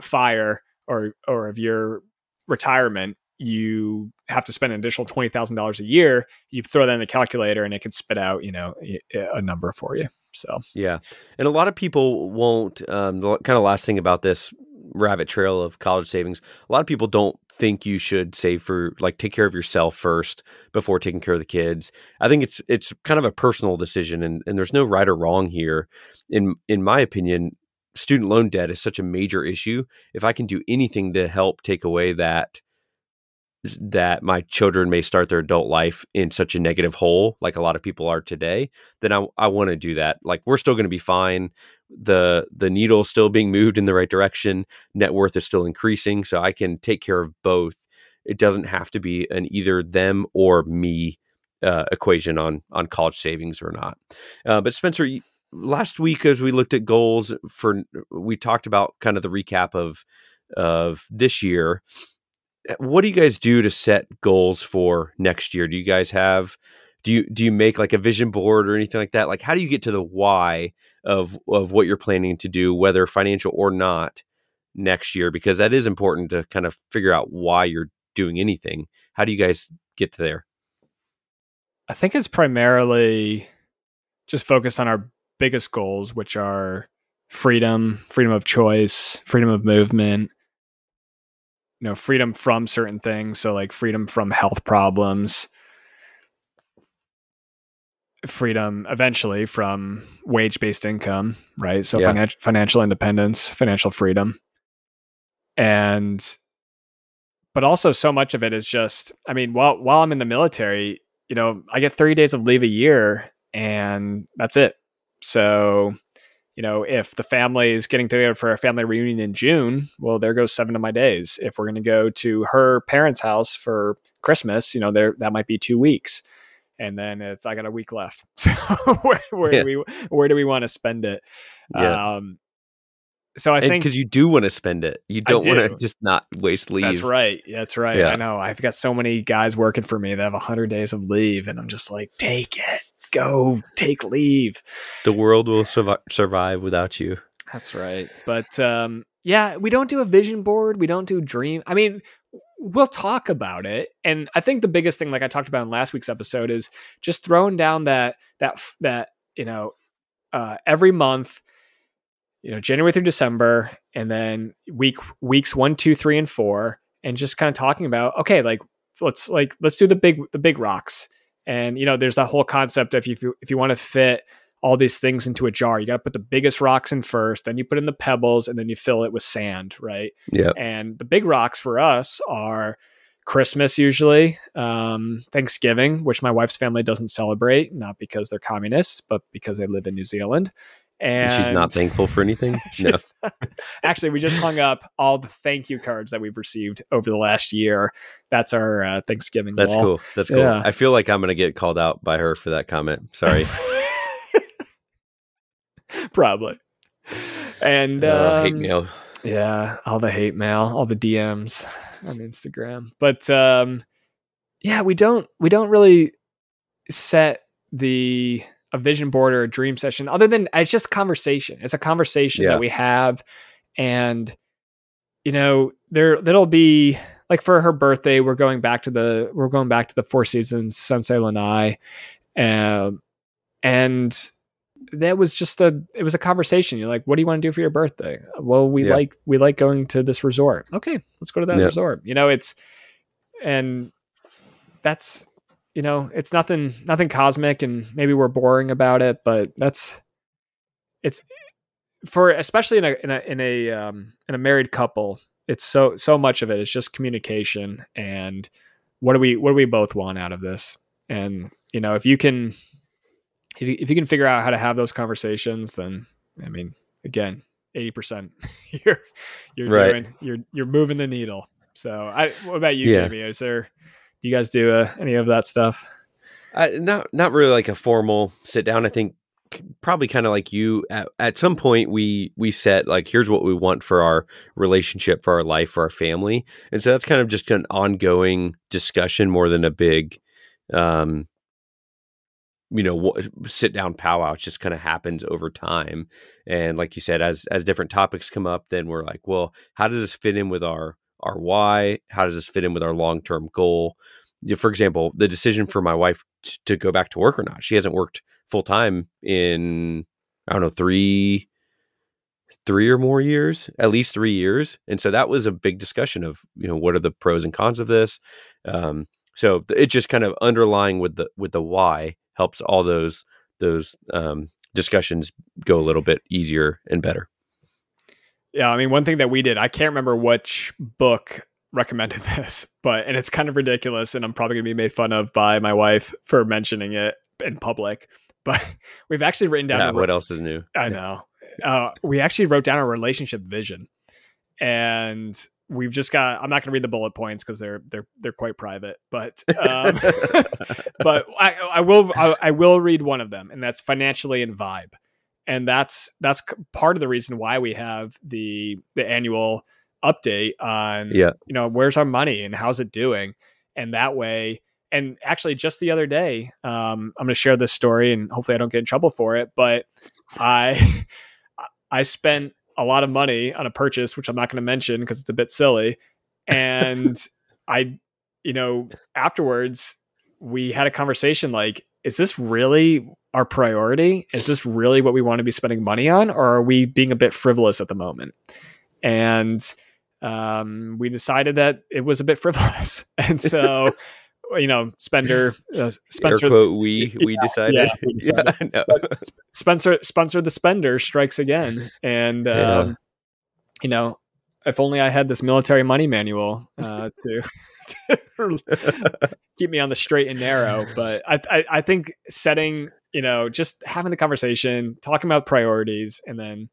FIRE or of your retirement, you have to spend an additional $20,000 a year. You throw that in the calculator and it can spit out, a number for you. So, yeah. And a lot of people won't, the kind of last thing about this rabbit trail of college savings, a lot of people don't think you should save for, like, take care of yourself first before taking care of the kids. I think it's kind of a personal decision, and there's no right or wrong here. In my opinion, student loan debt is such a major issue. If I can do anything to help take away that my children may start their adult life in such a negative hole, like a lot of people are today, then I want to do that. Like, we're still going to be fine. The needle is still being moved in the right direction. Net worth is still increasing. So I can take care of both. It doesn't have to be an either them or me equation on college savings or not. But Spencer, last week, as we looked at goals we talked about kind of the recap of this year. What do you guys do to set goals for next year? Do you guys do you make like a vision board or anything like that? Like, how do you get to the why of what you're planning to do, whether financial or not, next year? Because that is important to kind of figure out why you're doing anything. How do you guys get to there? I think it's primarily just focused on our biggest goals, which are freedom of choice, freedom of movement, freedom from certain things. So like freedom from health problems, freedom eventually from wage-based income, right? So financial independence, financial freedom. But also so much of it is just, I mean, while I'm in the military, I get 30 days of leave a year and that's it. So, if the family is getting together for a family reunion in June, well, there goes 7 of my days. If we're going to go to her parents' house for Christmas, that might be 2 weeks. And then I got a week left. So where do we want to spend it? Yeah. So I think because you do want to spend it, you don't want to just not waste leave. That's right. Yeah. I know. I've got so many guys working for me that have 100 days of leave, and I'm just like, take it. Go take leave. The world will survive without you. That's right. But we don't do a vision board. We don't do dream. I mean, we'll talk about it. And I think the biggest thing, like I talked about in last week's episode, is just throwing down that every month, January through December, and then weeks 1, 2, 3, and 4, and just kind of talking about, okay, let's do the big rocks. And, there's that whole concept of if you want to fit all these things into a jar, you got to put the biggest rocks in first, then you put in the pebbles, and then you fill it with sand, right? Yeah. And the big rocks for us are Christmas, usually, Thanksgiving, which my wife's family doesn't celebrate, not because they're communists, but because they live in New Zealand. And she's not thankful for anything. No. Actually, we just hung up all the thank you cards that we've received over the last year. That's our Thanksgiving That's wall. cool. That's cool. Yeah. I feel like I'm going to get called out by her for that comment. Sorry. Probably. And hate mail. Yeah, all the hate mail, all the DMs on Instagram. But we don't really set a vision board or a dream session, other than it's just conversation. It's a conversation that we have. And, there'll be, like, for her birthday, we're going back to the Four Seasons, Sunsail Lanai. And that was it was a conversation. You're like, what do you want to do for your birthday? Well, we like going to this resort. Okay, let's go to that resort. That's, it's nothing cosmic, and maybe we're boring about it, but it's for, especially in a married couple, it's so much of it is just communication and what do we both want out of this. And, if you can figure out how to have those conversations, then, I mean, again, 80%, you're moving the needle. So what about you, Jamie? Do you guys do any of that stuff? Not really like a formal sit down. I think probably kind of like you, at some point we set like, here's what we want for our relationship, for our life, for our family. And so that's kind of just an ongoing discussion more than a big, sit down powwow. It just kind of happens over time. And like you said, as different topics come up, then we're like, well, how does this fit in with our why? How does this fit in with our long-term goal? For example, the decision for my wife to go back to work or not. She hasn't worked full time in, I don't know, three or more years, at least 3 years. And so that was a big discussion of, what are the pros and cons of this? So it just kind of underlying with the why helps all those discussions go a little bit easier and better. Yeah. I mean, one thing that we did, I can't remember which book recommended this, and it's kind of ridiculous, and I'm probably going to be made fun of by my wife for mentioning it in public, but we've actually written down what else is new? I know. We actually wrote down a relationship vision, and we've just got, I'm not going to read the bullet points because they're quite private, but but I will read one of them, and that's financially and vibe. And that's part of the reason why we have the annual update on, where's our money and how's it doing. And that way, and actually just the other day, I'm going to share this story and hopefully I don't get in trouble for it, but I spent a lot of money on a purchase, which I'm not going to mention because it's a bit silly. And afterwards we had a conversation like, is this really our priority? Is this really what we want to be spending money on? Or are we being a bit frivolous at the moment? And we decided that it was a bit frivolous. And so, Spencer, quote, we decided. Yeah, we decided. Yeah, no. Spencer the spender strikes again. And, if only I had this military money manual to keep me on the straight and narrow. But I think setting, just having the conversation, talking about priorities, and then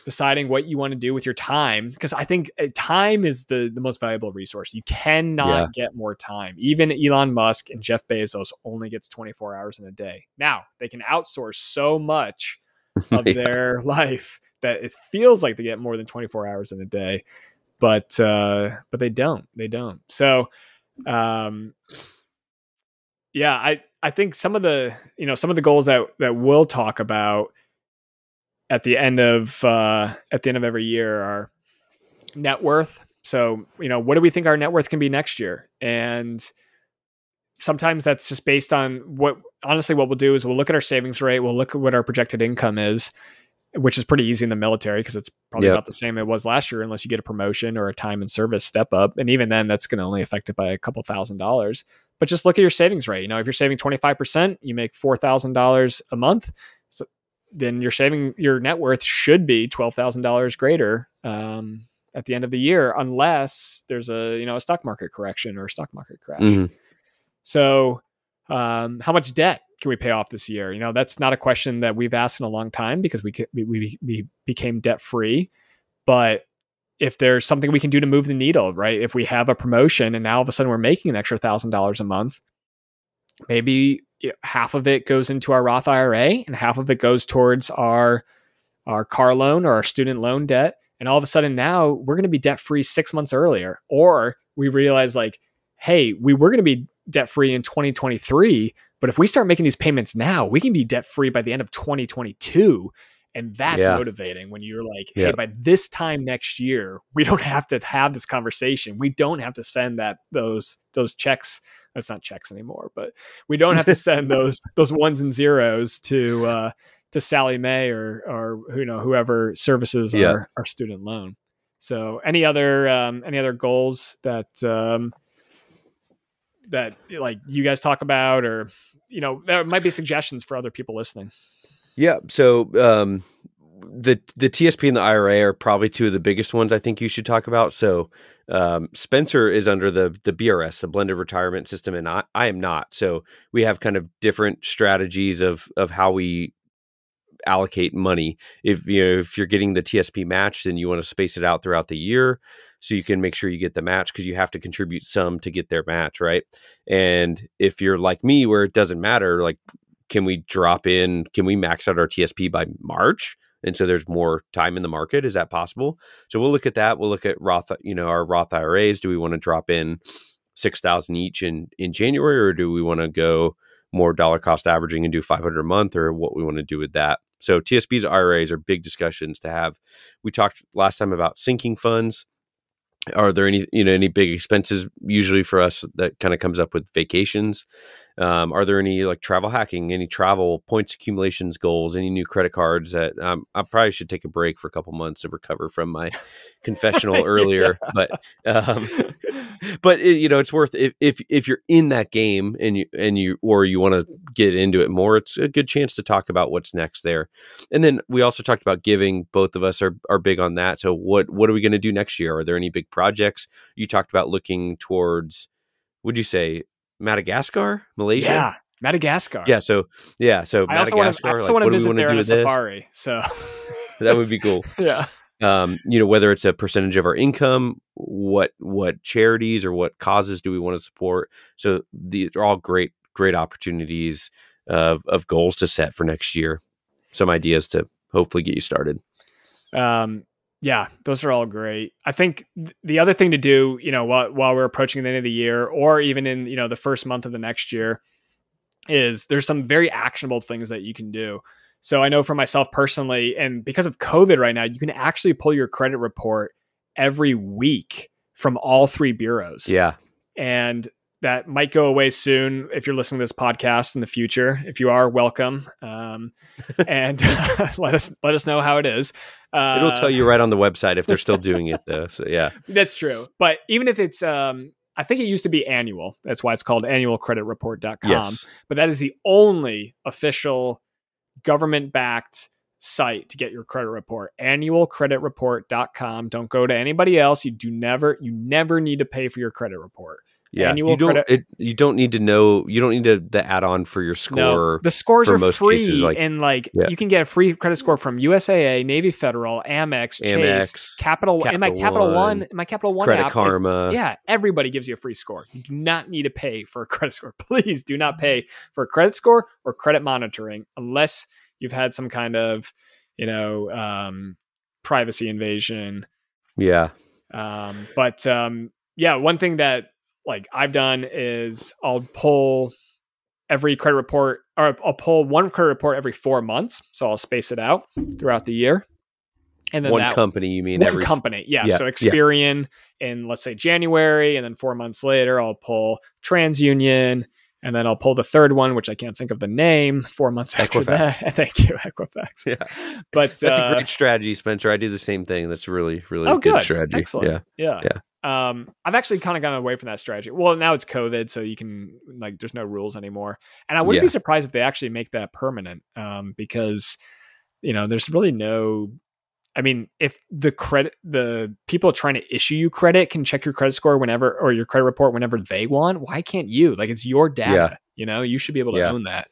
deciding what you want to do with your time. Because I think time is the most valuable resource. You cannot get more time. Even Elon Musk and Jeff Bezos only gets 24 hours in a day. Now, they can outsource so much of their life that it feels like they get more than 24 hours in a day. But they don't. So, I think some of the goals that we'll talk about at the end of every year are net worth. So, what do we think our net worth can be next year? And sometimes that's just based on what we'll do is we'll look at our savings rate. We'll look at what our projected income is, which is pretty easy in the military because it's probably not the same it was last year unless you get a promotion or a time and service step up. And even then, that's going to only affect it by a couple $1,000s. But just look at your savings rate. If you're saving 25%, you make $4,000 a month. So then your net worth should be $12,000 greater at the end of the year, unless there's a stock market correction or a stock market crash. Mm-hmm. So how much debt can we pay off this year? That's not a question that we've asked in a long time because we became debt free. But if there's something we can do to move the needle, right? If we have a promotion and now all of a sudden we're making an extra $1,000 a month, maybe half of it goes into our Roth IRA and half of it goes towards our car loan or our student loan debt. And all of a sudden now we're going to be debt free 6 months earlier. Or we realize like, hey, we were going to be debt free in 2023, but if we start making these payments now, we can be debt free by the end of 2022. And that's motivating when you're like, hey, by this time next year, we don't have to have this conversation. We don't have to send those checks. That's not checks anymore, but we don't have to send those ones and zeros to Sally Mae or whoever services our student loan. So any other goals that like you guys talk about, or there might be suggestions for other people listening? Yeah. So the TSP and the IRA are probably two of the biggest ones I think you should talk about. So Spencer is under the BRS, the blended retirement system, and I am not. So we have kind of different strategies of how we allocate money. If you're getting the TSP match, then you want to space it out throughout the year so you can make sure you get the match, because you have to contribute some to get their match, right? And if you're like me, where it doesn't matter, like can we max out our TSP by March? And so there's more time in the market. Is that possible? So we'll look at that. We'll look at Roth, our Roth IRAs. Do we want to drop in 6,000 each in January, or do we want to go more dollar cost averaging and do 500 a month, or what we want to do with that? So TSPs, IRAs are big discussions to have. We talked last time about sinking funds. Are there any big expenses usually for us that kind of comes up with vacations? Are there any like travel hacking, any travel points accumulations goals, any new credit cards that I probably should take a break for a couple months to recover from my confessional earlier, but it's worth if you're in that game and you want to get into it more, it's a good chance to talk about what's next there. And then we also talked about giving. Both of us are big on that. So what are we going to do next year? Are there any big projects? You talked about looking towards, would you say Madagascar, Malaysia? Yeah, Madagascar. So Madagascar. I also want to visit there on a safari. So that would be cool. Yeah. Whether it's a percentage of our income, what charities or what causes do we want to support? So these are all great opportunities of goals to set for next year. Some ideas to hopefully get you started. Yeah, those are all great. I think the other thing to do, while we're approaching the end of the year, or even in, the first month of the next year, is there's some very actionable things that you can do. So I know for myself personally, and because of COVID right now, you can actually pull your credit report every week from all three bureaus. Yeah. And that might go away soon if you're listening to this podcast in the future. If you are, welcome. And let us know how it is. It'll tell you right on the website if they're still doing it though. So yeah, that's true. But even if it's, I think it used to be annual. That's why it's called annualcreditreport.com. Yes. But that is the only official government-backed site to get your credit report. Annualcreditreport.com. Don't go to anybody else. You never need to pay for your credit report. Yeah, you don't need to know. You don't need the add-on for your score. No, the scores are free, cases, and you can get a free credit score from USAA, Navy Federal, Amex, Chase, Capital One, my Capital One Credit app, Karma. Everybody gives you a free score. You do not need to pay for a credit score. Please do not pay for a credit score or credit monitoring unless you've had some kind of, privacy invasion. Yeah. One thing that I've done is I'll pull every credit report, or I'll pull one credit report every 4 months. So I'll space it out throughout the year. And then one company, you mean? One company. Yeah. So Experian in, let's say, January, and then 4 months later, I'll pull TransUnion, and then I'll pull the third one, which I can't think of the name, 4 months after Equifax. that. Thank you, Equifax. Yeah. But that's a great strategy, Spencer. I do the same thing. That's really, really good strategy. Excellent. Yeah. I've actually kind of gone away from that strategy. Well, now it's COVID, so you can there's no rules anymore. And I wouldn't be surprised if they actually make that permanent, because there's really no. I mean, if the people trying to issue you credit can check your credit score whenever, or your credit report whenever they want, why can't you? It's your data. You should be able to own that.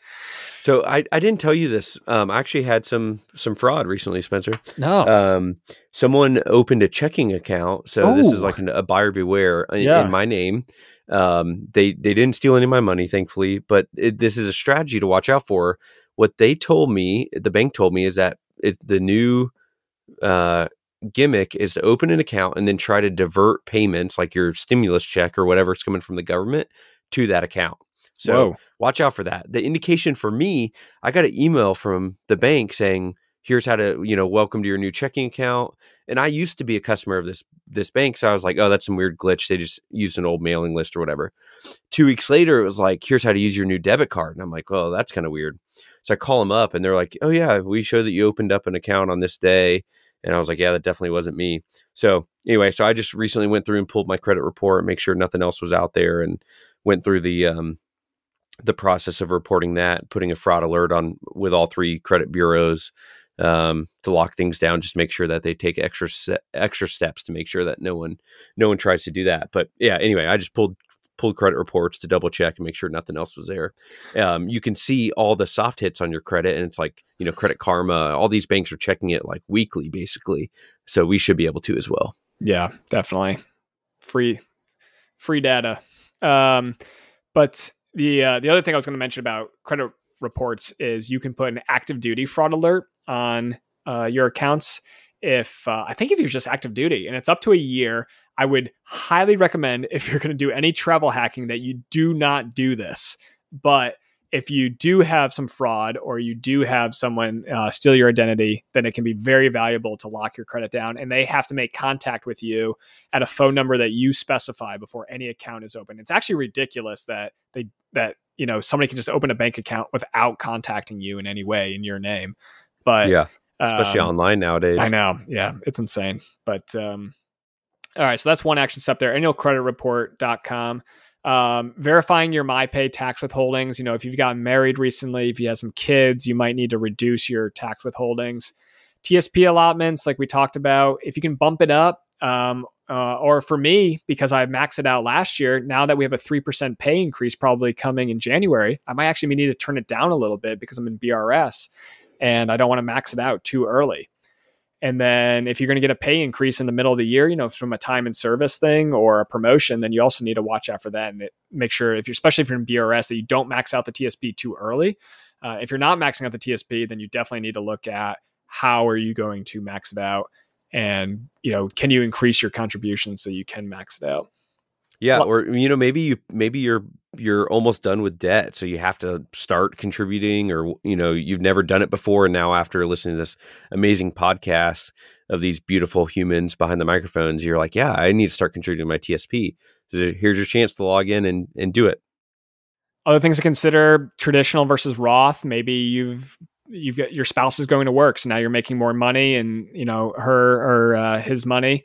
So I didn't tell you this. I actually had some fraud recently, Spencer. No. Someone opened a checking account. So this is like a buyer beware in my name. They didn't steal any of my money, thankfully, but this is a strategy to watch out for. What they told me, the bank told me, is that the new gimmick is to open an account and then try to divert payments, like your stimulus check or whatever's coming from the government, to that account. So watch out for that. The indication for me, I got an email from the bank saying, here's how to, welcome to your new checking account. And I used to be a customer of this bank. So I was like, oh, that's some weird glitch. They just used an old mailing list or whatever. 2 weeks later, it was like, here's how to use your new debit card. And I'm like, well, that's kind of weird. So I call them up and they're like, oh yeah, we show that you opened up an account on this day. And I was like, yeah, that definitely wasn't me. So anyway, I just recently went through and pulled my credit report, make sure nothing else was out there, and went through the process of reporting that, putting a fraud alert on with all three credit bureaus to lock things down, just make sure that they take extra steps to make sure that no one tries to do that. But yeah, anyway, I just pulled credit reports to double check and make sure nothing else was there. You can see all the soft hits on your credit, and it's like, Credit Karma, all these banks are checking it like weekly, basically. So we should be able to as well. Yeah, definitely. Free data. But the other thing I was going to mention about credit reports is you can put an active duty fraud alert on your accounts. If I think if you're just active duty and it's up to a year, I would highly recommend, if you're going to do any travel hacking, that you do not do this. But if you do have some fraud or you do have someone steal your identity, then it can be very valuable to lock your credit down. And they have to make contact with you at a phone number that you specify before any account is open. It's actually ridiculous that somebody can just open a bank account without contacting you in any way in your name. But yeah, especially online nowadays. I know. Yeah, it's insane. But all right, so that's one action step there. Annualcreditreport.com. Verifying your MyPay tax withholdings. If you've gotten married recently, if you have some kids, you might need to reduce your tax withholdings. TSP allotments, like we talked about, if you can bump it up, or for me, because I maxed it out last year, now that we have a 3% pay increase probably coming in January, I might actually need to turn it down a little bit because I'm in BRS and I don't want to max it out too early. And then if you're going to get a pay increase in the middle of the year, from a time and service thing or a promotion, then you also need to watch out for that and make sure, especially if you're in BRS, that you don't max out the TSP too early. If you're not maxing out the TSP, then you definitely need to look at how are you going to max it out, and can you increase your contributions so you can max it out. Yeah, or maybe you're almost done with debt, so you have to start contributing, or you've never done it before, and now after listening to this amazing podcast of these beautiful humans behind the microphones, you're like, yeah, I need to start contributing to my TSP. So here's your chance to log in and do it. Other things to consider: traditional versus Roth. Maybe you've got your spouse is going to work, so now you're making more money, and her or his money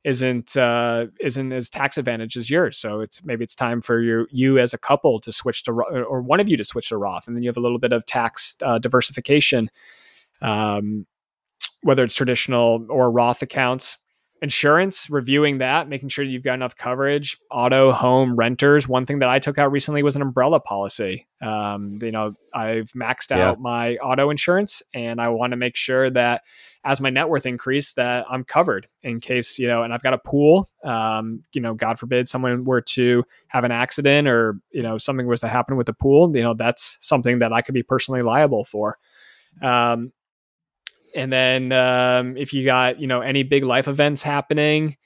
isn't as tax advantage as yours. So maybe it's time for you as a couple to switch to, or one of you to switch to Roth, and then you have a little bit of tax diversification, whether it's traditional or Roth accounts. Insurance, reviewing that, making sure you've got enough coverage. Auto, home, renters. One thing that I took out recently was an umbrella policy. I've maxed out my auto insurance, and I want to make sure that as my net worth increase, that I'm covered in case, and I've got a pool, God forbid someone were to have an accident or, something was to happen with the pool, that's something that I could be personally liable for. And then if you got, any big life events happening,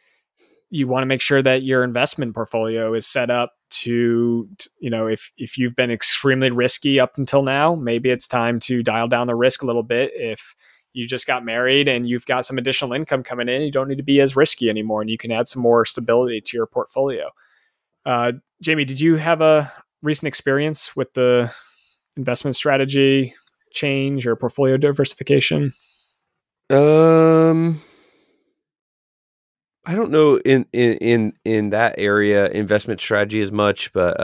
you want to make sure that your investment portfolio is set up to if you've been extremely risky up until now, maybe it's time to dial down the risk a little bit. If you just got married and you've got some additional income coming in, you don't need to be as risky anymore, and you can add some more stability to your portfolio. Jamie, did you have a recent experience with the investment strategy change or portfolio diversification? I don't know in that area investment strategy as much, but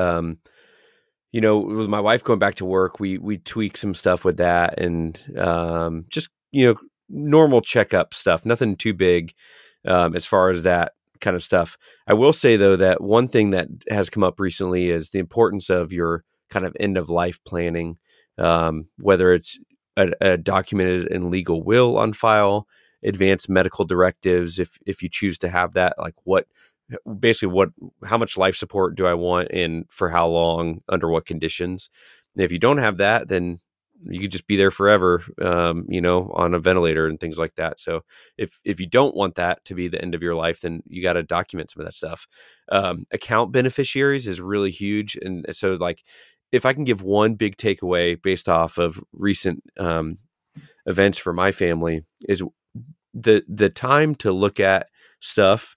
with my wife going back to work, we tweak some stuff with that, and just normal checkup stuff, nothing too big as far as that kind of stuff. I will say though that one thing that has come up recently is the importance of your kind of end of life planning, whether it's a documented and legal will on file, advanced medical directives, if you choose to have that, like how much life support do I want and for how long, under what conditions. And if you don't have that, then you could just be there forever, on a ventilator and things like that. So if you don't want that to be the end of your life, then you got to document some of that stuff. Account beneficiaries is really huge. And so like, if I can give one big takeaway based off of recent events for my family, is the time to look at stuff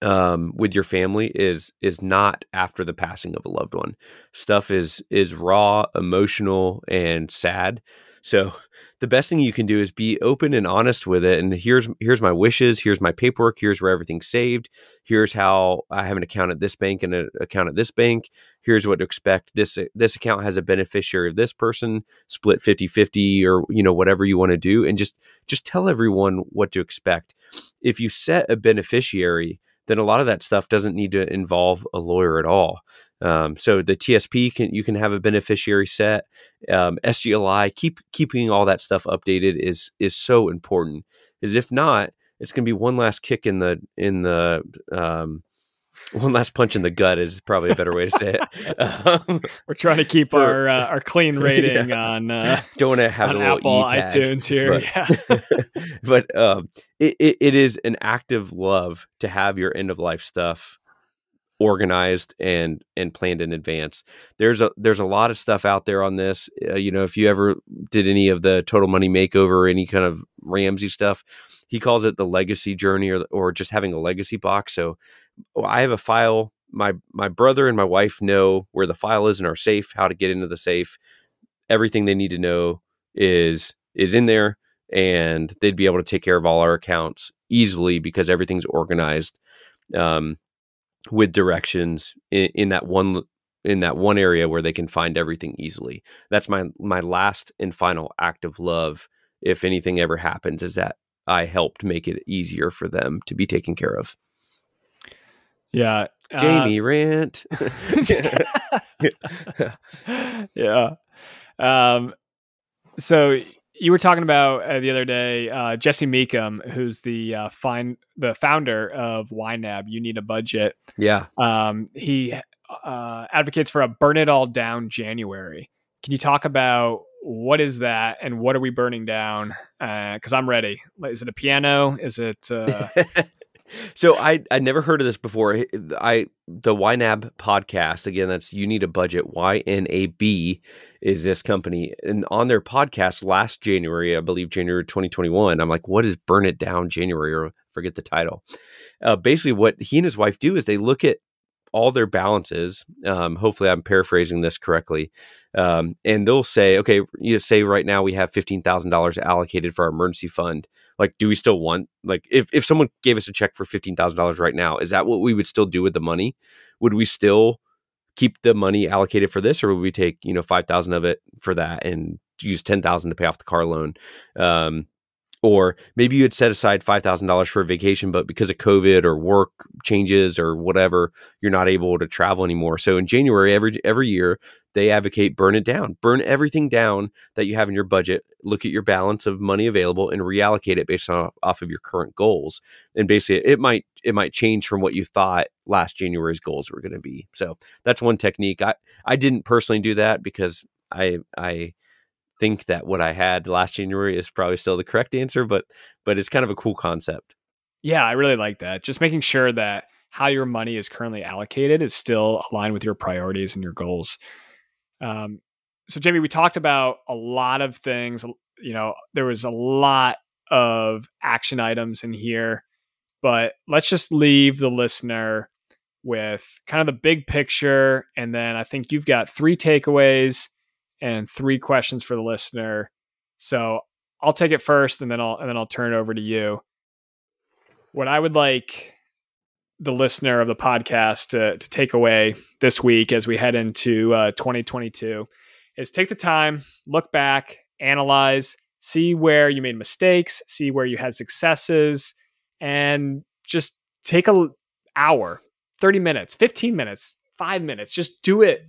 with your family is not after the passing of a loved one. Stuff is raw, emotional, and sad. So the best thing you can do is be open and honest with it. And here's my wishes. Here's my paperwork. Here's where everything's saved. Here's how I have an account at this bank and an account at this bank. Here's what to expect. This account has a beneficiary of this person, split 50-50 or, whatever you want to do. And just tell everyone what to expect. If you set a beneficiary, then a lot of that stuff doesn't need to involve a lawyer at all. So the TSP you can have a beneficiary set. SGLI, keeping all that stuff updated is so important. Because if not, it's going to be one last kick in the One last punch in the gut is probably a better way to say it. We're trying to keep our clean rating on don't want to have on a little Apple tag, iTunes here. but it is an active love to have your end of life stuff organized and planned in advance. There's a lot of stuff out there on this. If you ever did any of the Total Money Makeover, any kind of Ramsey stuff, he calls it the legacy journey or just having a legacy box. So I have a file. My brother and my wife know where the file is in our safe, how to get into the safe. Everything they need to know is in there, and they'd be able to take care of all our accounts easily because everything's organized with directions in that one area where they can find everything easily. That's my last and final act of love. If anything ever happens, is that I helped make it easier for them to be taken care of. Yeah. Jamie rant. Yeah. So you were talking about the other day, Jesse Meekum, who's the founder of YNAB. You Need a Budget. Yeah. He advocates for a burn it all down January. Can you talk about what is that and what are we burning down? Because I'm ready. Is it a piano? Is it? So I never heard of this before. The YNAB podcast, again, that's You Need a Budget. YNAB is this company. And on their podcast last January, I believe January 2021, I'm like, what is Burn It Down January? Or forget the title. Basically, what he and his wife do is they look at all their balances. Hopefully I'm paraphrasing this correctly. And they'll say, okay, say right now we have $15,000 allocated for our emergency fund. Like, do we still want, like, if someone gave us a check for $15,000 right now, is that what we would still do with the money? Would we still keep the money allocated for this, or would we take, 5,000 of it for that and use 10,000 to pay off the car loan? Or maybe you had set aside $5,000 for a vacation, but because of COVID or work changes or whatever, you're not able to travel anymore. So in January, every year, they advocate burn it down. Burn everything down that you have in your budget. Look at your balance of money available and reallocate it based off of your current goals. And basically, it might change from what you thought last January's goals were going to be. So that's one technique. I didn't personally do that because I think that what I had last January is probably still the correct answer, but it's kind of a cool concept. Yeah, I really like that. Just making sure that how your money is currently allocated is still aligned with your priorities and your goals. So Jamie, we talked about a lot of things. There was a lot of action items in here, but let's just leave the listener with kind of the big picture. And then I think you've got 3 takeaways and 3 questions for the listener. So I'll take it first, and then I'll turn it over to you. What I would like the listener of the podcast to take away this week as we head into 2022 is take the time, look back, analyze, see where you made mistakes, see where you had successes, and just take an hour, 30 minutes, 15 minutes, 5 minutes. Just do it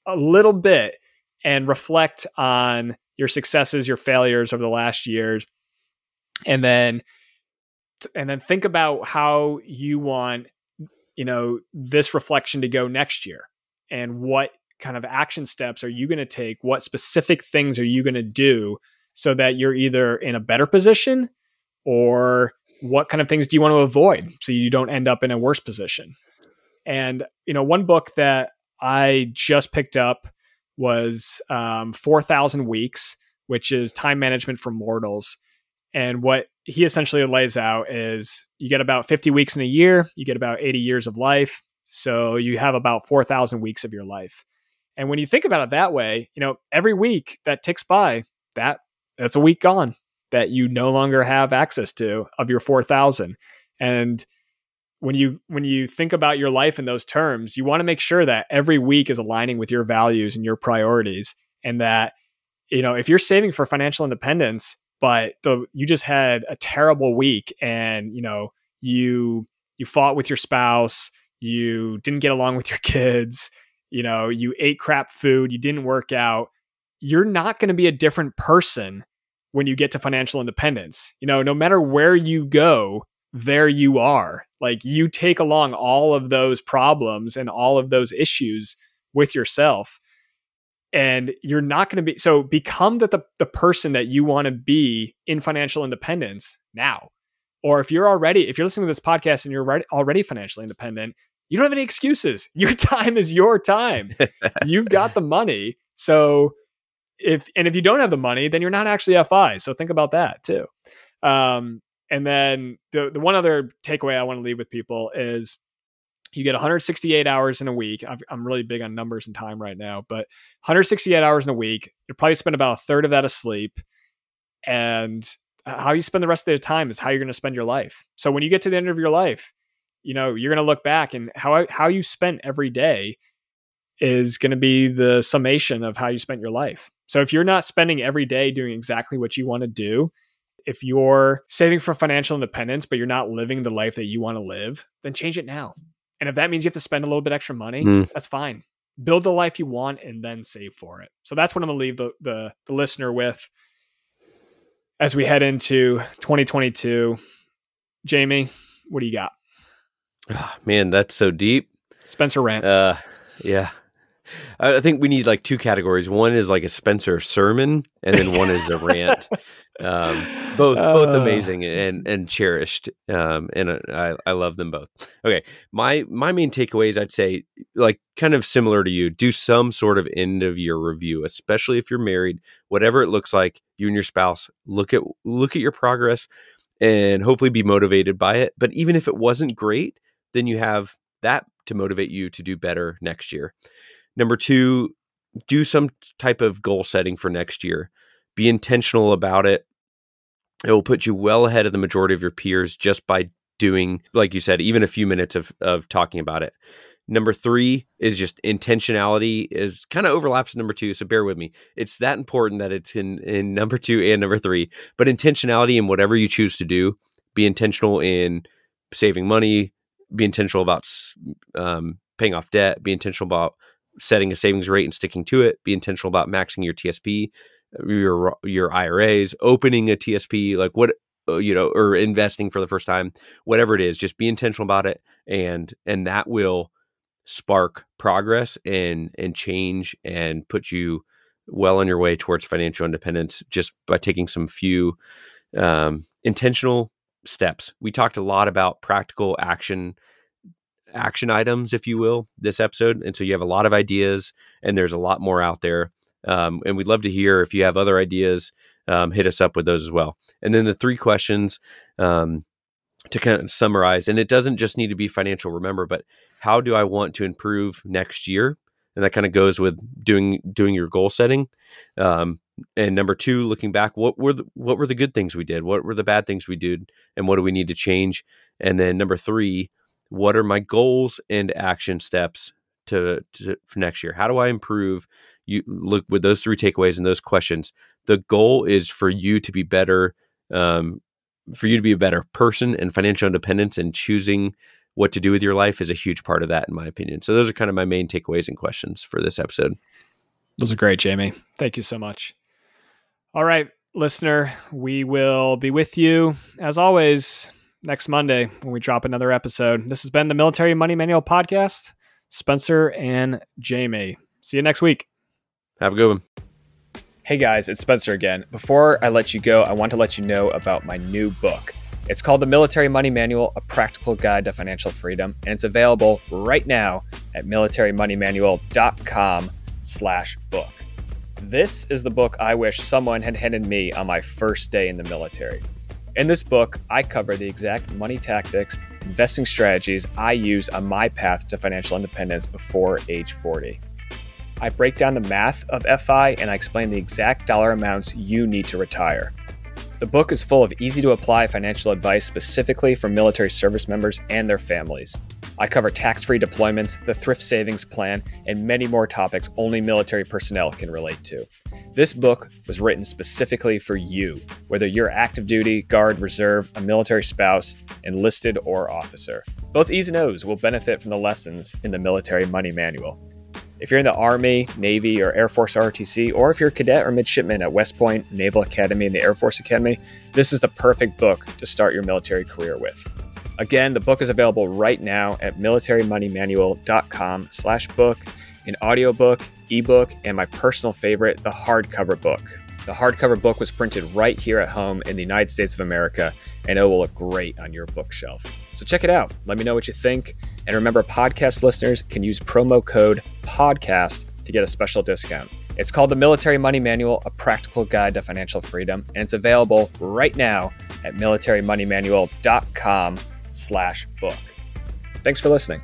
a little bit and reflect on your successes, your failures over the last years. And then think about how you want, this reflection to go next year, and what kind of action steps are you going to take? What specific things are you going to do so that you're either in a better position, or what kind of things do you want to avoid so you don't end up in a worse position? And, one book that I just picked up was 4,000 Weeks, which is Time Management for Mortals. And what he essentially lays out is you get about 50 weeks in a year, you get about 80 years of life. So you have about 4,000 weeks of your life. And when you think about it that way, every week that ticks by, that's a week gone that you no longer have access to of your 4,000. And when you think about your life in those terms, you want to make sure that every week is aligning with your values and your priorities. And that, if you're saving for financial independence, but you just had a terrible week and, you fought with your spouse, you didn't get along with your kids, you ate crap food, you didn't work out, you're not going to be a different person when you get to financial independence. No matter where you go, there you are. Like, you take along all of those problems and all of those issues with yourself, and you're not going to be, so become the person that you want to be in financial independence now. Or if you're listening to this podcast and you're already financially independent, you don't have any excuses. Your time is your time. You've got the money. So if you don't have the money, then you're not actually FI. So think about that too. And then the one other takeaway I want to leave with people is you get 168 hours in a week. I'm really big on numbers and time right now, but 168 hours in a week, you'll probably spend about a third of that asleep. And how you spend the rest of the time is how you're going to spend your life. So when you get to the end of your life, you know, you're going to look back, and how you spent every day is going to be the summation of how you spent your life. So if you're not spending every day doing exactly what you want to do, if you're saving for financial independence, but you're not living the life that you want to live, then change it now. And if that means you have to spend a little bit extra money, that's fine. Build the life you want and then save for it. So that's what I'm going to leave the listener with as we head into 2022. Jamie, what do you got? Oh, man, that's so deep. Spencer rant. Yeah. I think we need like two categories. One is like a Spencer sermon, and then one is a rant. Both amazing and cherished. And I love them both. Okay. My main takeaways, I'd say, like kind of similar to you, do some sort of end of year review, especially if you're married, whatever it looks like, you and your spouse, look at your progress and hopefully be motivated by it. But even if it wasn't great, then you have that to motivate you to do better next year. Number two, do some type of goal setting for next year. Be intentional about it. It will put you well ahead of the majority of your peers just by doing, like you said, even a few minutes of talking about it. Number three is just intentionality. Is kind of overlaps with number two, so bear with me. It's that important that it's in number two and number three. But intentionality in whatever you choose to do. Be intentional in saving money. Be intentional about paying off debt. Be intentional about setting a savings rate and sticking to it. Be intentional about maxing your TSP, your IRAs, opening a TSP, like what, or investing for the first time, whatever it is, just be intentional about it. And that will spark progress and change and put you well on your way towards financial independence just by taking some few intentional steps. We talked a lot about practical action items, if you will, this episode. And so you have a lot of ideas, and there's a lot more out there. And we'd love to hear if you have other ideas, hit us up with those as well. And then the three questions to kind of summarize, and it doesn't just need to be financial, remember, but how do I want to improve next year? And that kind of goes with doing your goal setting. And number two, looking back, what were the good things we did? What were the bad things we did? And what do we need to change? And then number three, what are my goals and action steps for next year? How do I improve? You look with those three takeaways and those questions. The goal is for you to be better, for you to be a better person, and financial independence and choosing what to do with your life is a huge part of that, in my opinion. So those are kind of my main takeaways and questions for this episode. Those are great, Jamie. Thank you so much. All right, listener, we will be with you as always next Monday when we drop another episode. This has been the Military Money Manual Podcast. Spencer and Jamie. See you next week. Have a good one. Hey guys, it's Spencer again. Before I let you go, I want to let you know about my new book. It's called The Military Money Manual, A Practical Guide to Financial Freedom, and it's available right now at militarymoneymanual.com/book. This is the book I wish someone had handed me on my first day in the military. In this book, I cover the exact money tactics, investing strategies I use on my path to financial independence before age 40. I break down the math of FI, and I explain the exact dollar amounts you need to retire. The book is full of easy-to-apply financial advice specifically for military service members and their families. I cover tax-free deployments, the thrift savings plan, and many more topics only military personnel can relate to. This book was written specifically for you, whether you're active duty, guard, reserve, a military spouse, enlisted, or officer. Both E's and O's will benefit from the lessons in the Military Money Manual. If you're in the Army, Navy, or Air Force ROTC, or if you're a cadet or midshipman at West Point, Naval Academy, and the Air Force Academy, this is the perfect book to start your military career with. Again, the book is available right now at militarymoneymanual.com/book, an audiobook, ebook, and my personal favorite, the hardcover book. The hardcover book was printed right here at home in the United States of America, and it will look great on your bookshelf. So check it out. Let me know what you think. And remember, podcast listeners can use promo code PODCAST to get a special discount. It's called The Military Money Manual, A Practical Guide to Financial Freedom, and it's available right now at militarymoneymanual.com/book. Thanks for listening.